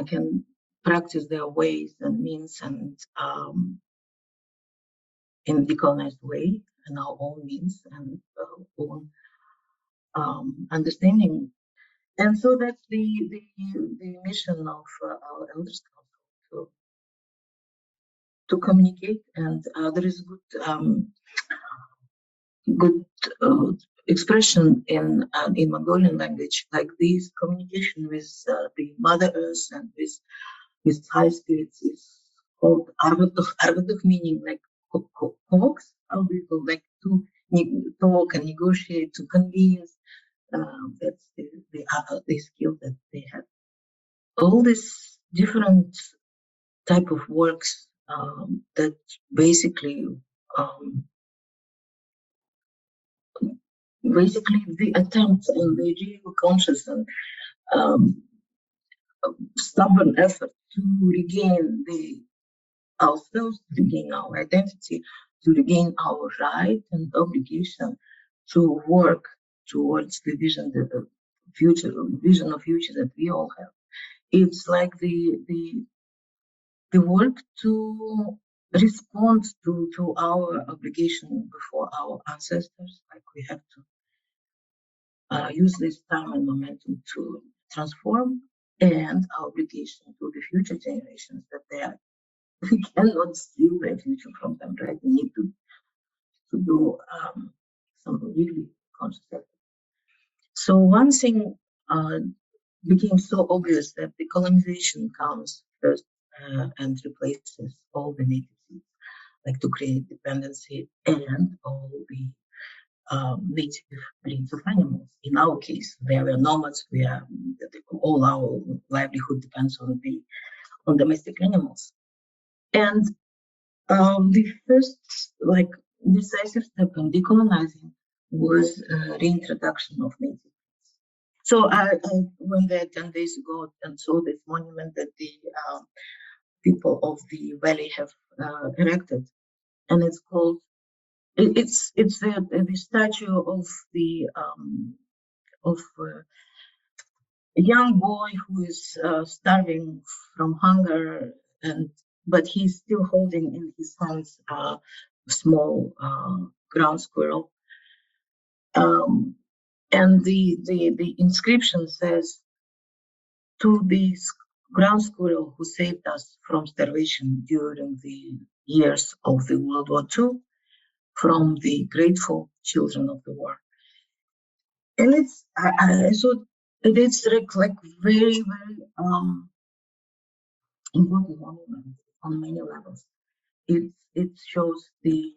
can practice their ways and means and in a decolonized way, and our own means and own understanding. And so that's the mission of our Elders Council, to communicate. And there is good expression in Mongolian language, like this communication with the Mother Earth and with high spirits is called arvaduch. Arvaduch meaning like talks, how do you call, like to talk and negotiate, to convince. That's the skill that they have. All these different type of works that basically the attempt and the real conscious and stubborn effort to regain ourselves, to regain our identity, to regain our right and obligation to work towards the vision, vision of future that we all have. It's like the work to respond to our obligation before our ancestors, like we have to use this time and momentum to transform, and our obligation to the future generations that we cannot steal their future from them, right? We need to really conscious. So one thing became so obvious that the colonization comes first and replaces all the native seeds, like to create dependency and all the native breeds of animals. In our case, they were nomads. All our livelihood depends on domestic animals. And the first decisive step in decolonizing was reintroduction of native breeds. So I went there 10 days ago and saw this monument that the people of the valley have erected, and it's called. It's the statue of a young boy who is starving from hunger, but he's still holding in his hands a small ground squirrel. And the inscription says, "To the ground squirrel who saved us from starvation during the years of the World War II, from the grateful children of the war." And I thought it's like very, very important monument on many levels. It shows the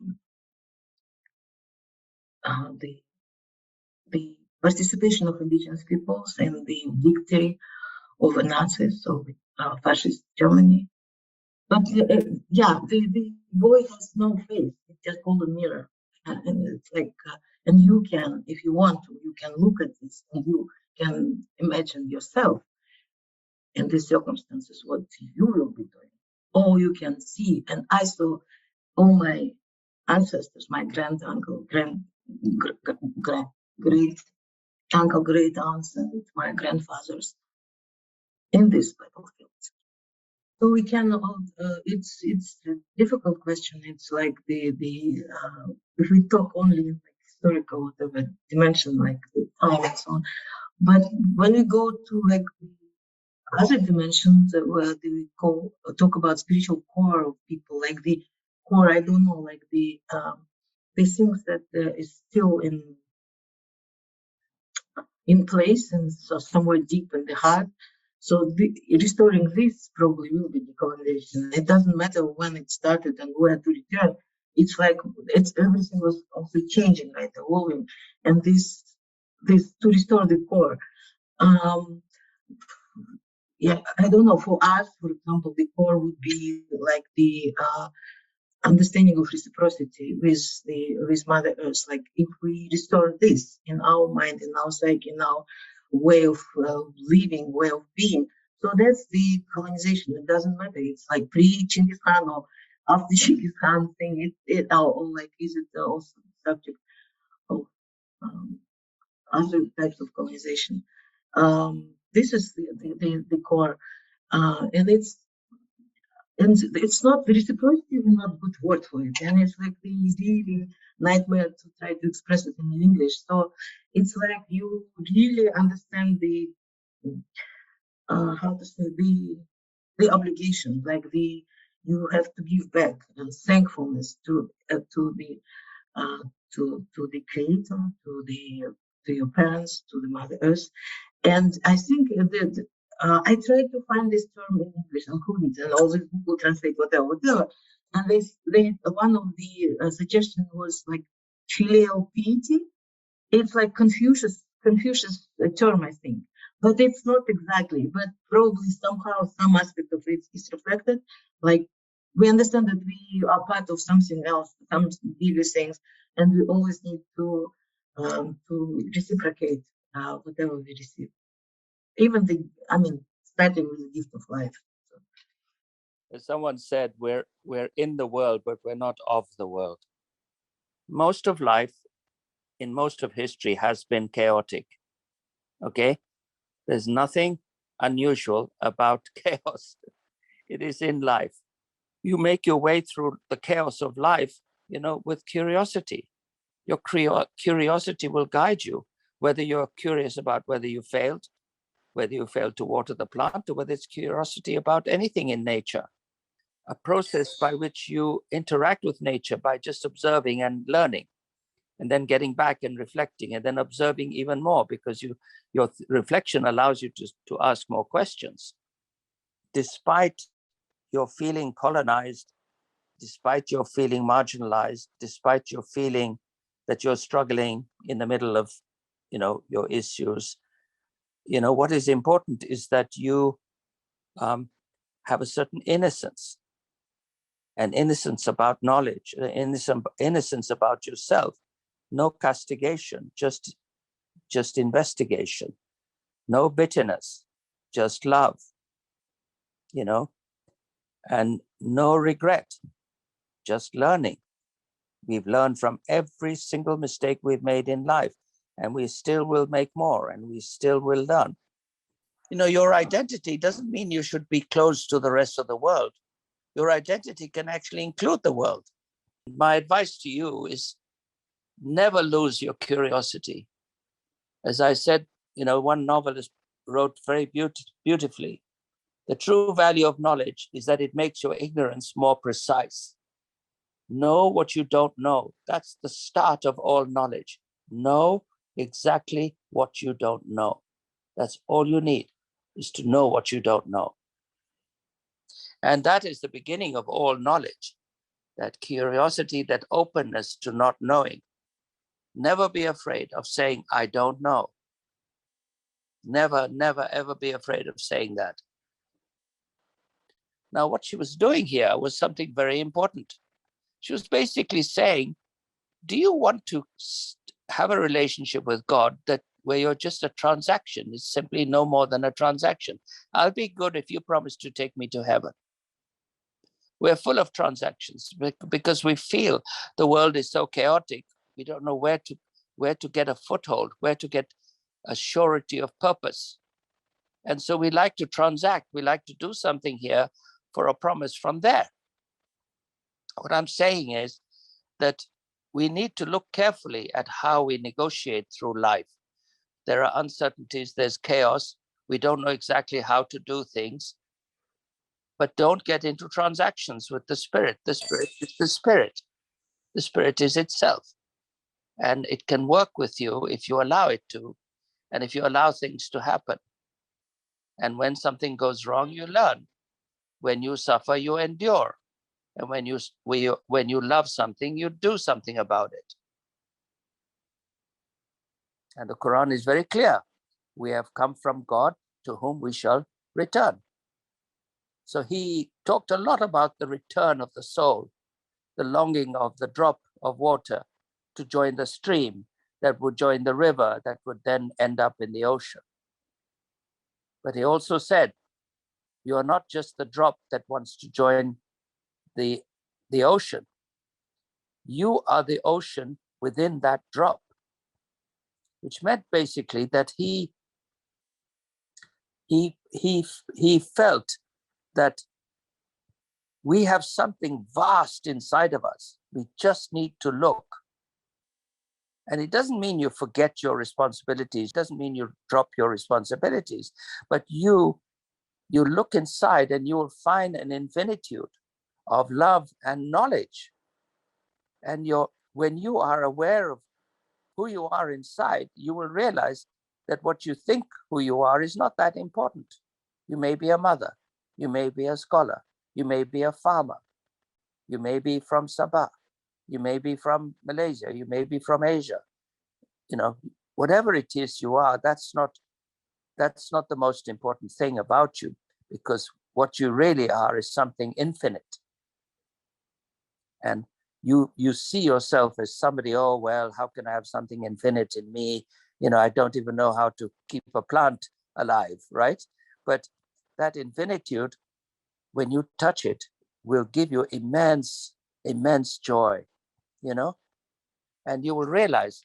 participation of indigenous peoples and the victory over Nazis, of fascist Germany. But the boy has no face; it's just called a mirror, and it's like, and you can, if you want to, you can look at this and you can imagine yourself in these circumstances what you will be doing, or you can see. And I saw all my ancestors, my great uncle, great aunts, and my grandfathers in this battlefield. So we can. It's a difficult question. It's like the if we talk only like historical whatever dimension, like the time and so on. But when we go to like other dimensions where we talk about spiritual core of people, like the core, I don't know, like the things that is still in place and so somewhere deep in the heart. So restoring this probably will be decolonization. It doesn't matter when it started and where to return. It's like everything was also changing, right, evolving, and this to restore the core. I don't know. For us, for example, the core would be like the understanding of reciprocity with Mother Earth. Like if we restore this in our mind, in our psyche, in our way of living, way of being, so that's the colonization. It doesn't matter. It's like pre-Genghis Khan or after Genghis Khan thing. Or like is it also the subject of other types of colonization? This is the core, and it's not reciprocity is not a good word for it, and it's like the really nightmare to try to express it in English. So it's like you really understand the how to say the obligation, like you have to give back and thankfulness to the creator, to your parents, to the Mother Earth. And I think that I tried to find this term in English and couldn't, and always Google Translate whatever. And they one of the suggestions was like filial piety. It's like Confucius term, I think, but it's not exactly. But probably somehow some aspect of it is reflected. Like we understand that we are part of something else, some bigger things, and we always need to reciprocate whatever we receive. Even starting with the gift of life. As someone said, we're in the world, but we're not of the world. Most of life, in most of history, has been chaotic. Okay? There's nothing unusual about chaos. It is in life. You make your way through the chaos of life, with curiosity. Your curiosity will guide you, whether you're curious about whether you failed to water the plant, or whether it's curiosity about anything in nature. A process by which you interact with nature by just observing and learning. and then getting back and reflecting, and then observing even more, because your reflection allows you to ask more questions. Despite your feeling colonized, despite your feeling marginalized, despite your feeling that you're struggling in the middle of, your issues, what is important is that you have a certain innocence, an innocence about knowledge, an innocence about yourself, no castigation, just investigation, no bitterness, just love, and no regret, just learning. We've learned from every single mistake we've made in life, and we still will make more, and we still will learn. Your identity doesn't mean you should be closed to the rest of the world. Your identity can actually include the world. My advice to you is never lose your curiosity. As I said, one novelist wrote very beautifully, the true value of knowledge is that it makes your ignorance more precise. Know what you don't know. That's the start of all knowledge. Know exactly what you don't know. That's all you need, is to know what you don't know. And that is the beginning of all knowledge, that curiosity, that openness to not knowing. Never be afraid of saying, I don't know. Never, never, ever be afraid of saying that. Now, what she was doing here was something very important. She was basically saying, do you want to have a relationship with God where you're just a transaction? It's simply no more than a transaction. I'll be good if you promise to take me to heaven. We're full of transactions because we feel the world is so chaotic. We don't know where to get a foothold, where to get a surety of purpose. And so we like to transact. We like to do something here for a promise from there. What I'm saying is that we need to look carefully at how we negotiate through life. There are uncertainties, there's chaos. We don't know exactly how to do things. But don't get into transactions with the Spirit. The Spirit is the Spirit. The Spirit is itself. And it can work with you if you allow it to, and if you allow things to happen. And when something goes wrong, you learn. When you suffer, you endure. And when you love something, you do something about it. And the Quran is very clear. We have come from God, to whom we shall return. So he talked a lot about the return of the soul, the longing of the drop of water to join the stream that would join the river that would then end up in the ocean. But he also said, you are not just the drop that wants to join the ocean. You are the ocean within that drop, which meant basically that he felt that we have something vast inside of us. We just need to look. And it doesn't mean you forget your responsibilities. It doesn't mean you drop your responsibilities, but you look inside and you will find an infinitude of love and knowledge. And when you are aware of who you are inside, you will realize that what you think who you are is not that important. You may be a mother, you may be a scholar, you may be a farmer, you may be from Sabah, you may be from Malaysia, you may be from Asia. Whatever it is you are, that's not the most important thing about you, because what you really are is something infinite. And you see yourself as somebody, oh, well, how can I have something infinite in me? I don't even know how to keep a plant alive, right? But that infinitude, when you touch it, will give you immense, immense joy, and you will realize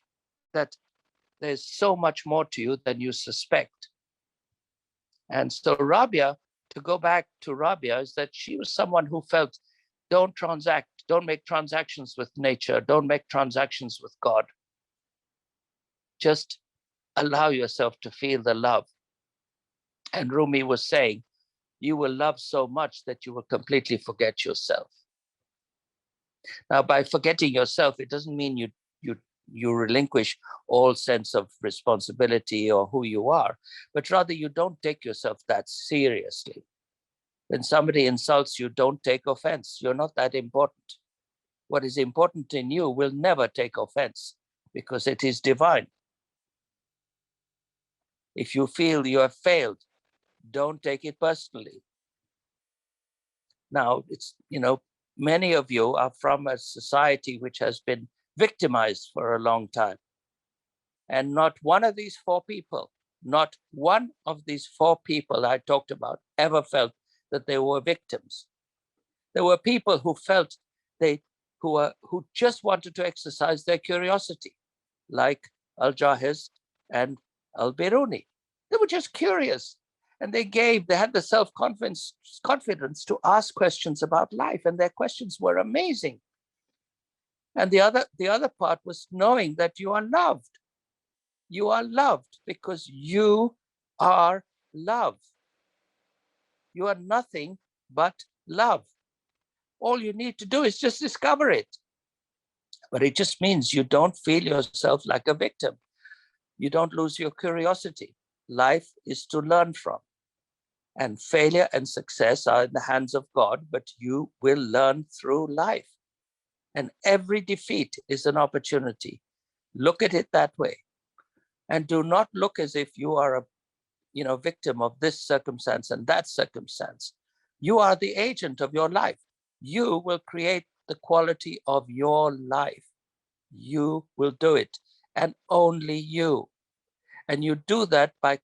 that there's so much more to you than you suspect. And so Rabia, to go back to Rabia, is that she was someone who felt, don't transact, don't make transactions with nature, don't make transactions with God. Just allow yourself to feel the love. And Rumi was saying, you will love so much that you will completely forget yourself. Now, by forgetting yourself, it doesn't mean you you relinquish all sense of responsibility or who you are, but rather you don't take yourself that seriously. When somebody insults you, don't take offense. You're not that important. What is important in you will never take offense because it is divine. If you feel you have failed, don't take it personally. Now, it's, many of you are from a society which has been victimized for a long time. And not one of these four people I talked about ever felt that they were victims. There were people who felt who just wanted to exercise their curiosity, like Al-Jahiz and Al-Biruni. They were just curious, and they had the self-confidence to ask questions about life, and their questions were amazing. And the other part was knowing that you are loved. You are loved because you are love. You are nothing but love. All you need to do is just discover it. But it just means you don't feel yourself like a victim. You don't lose your curiosity. Life is to learn from. And failure and success are in the hands of God, but you will learn through life. And every defeat is an opportunity. Look at it that way. And do not look as if you are a victim of this circumstance and that circumstance. You are the agent of your life. You will create the quality of your life. You will do it, and only you. And you do that by a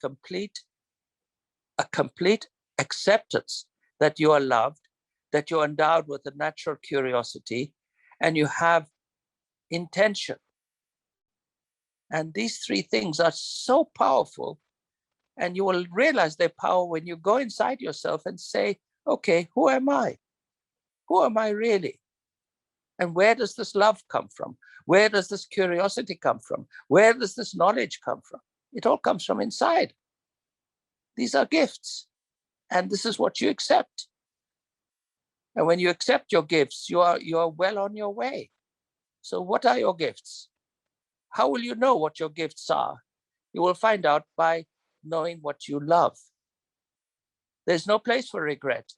complete acceptance that you are loved, that you're endowed with a natural curiosity, and you have intention. And these three things are so powerful, and you will realize their power when you go inside yourself and say, okay, who am I? Who am I really? And where does this love come from? Where does this curiosity come from? Where does this knowledge come from? It all comes from inside. These are gifts, and this is what you accept. And when you accept your gifts, you are well on your way. So what are your gifts? How will you know what your gifts are? You will find out by knowing what you love. There's no place for regret.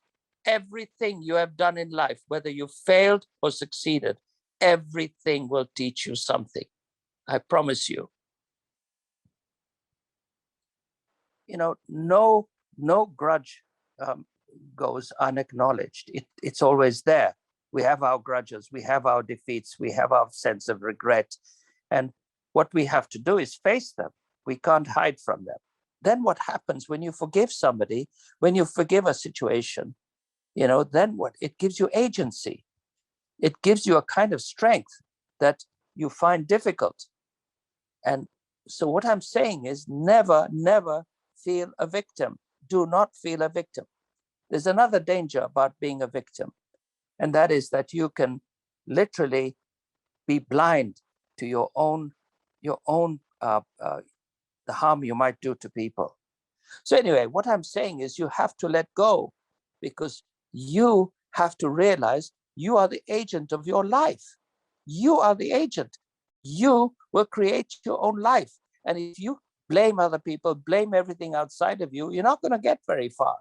Everything you have done in life, whether you failed or succeeded, everything will teach you something. I promise you. No grudge goes unacknowledged. It's always there. We have our grudges, we have our defeats, we have our sense of regret. And what we have to do is face them. We can't hide from them. Then what happens when you forgive somebody, when you forgive a situation, then what? It gives you agency. It gives you a kind of strength that you find difficult. And so what I'm saying is never, never feel a victim. Do not feel a victim. There's another danger about being a victim, and that is that you can literally be blind to your own the harm you might do to people. So anyway, what I'm saying is you have to let go, because you have to realize you are the agent of your life. You are the agent. You will create your own life. And if you blame other people, blame everything outside of you, you're not going to get very far.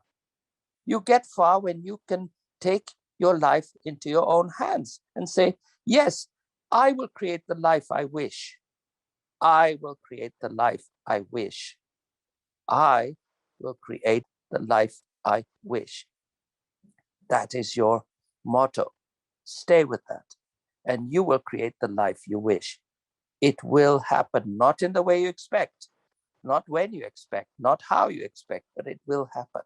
You get far when you can take your life into your own hands and say, yes, I will create the life I wish. I will create the life I wish. I will create the life I wish. That is your motto. Stay with that, and you will create the life you wish. It will happen, not in the way you expect, not when you expect, not how you expect, but it will happen.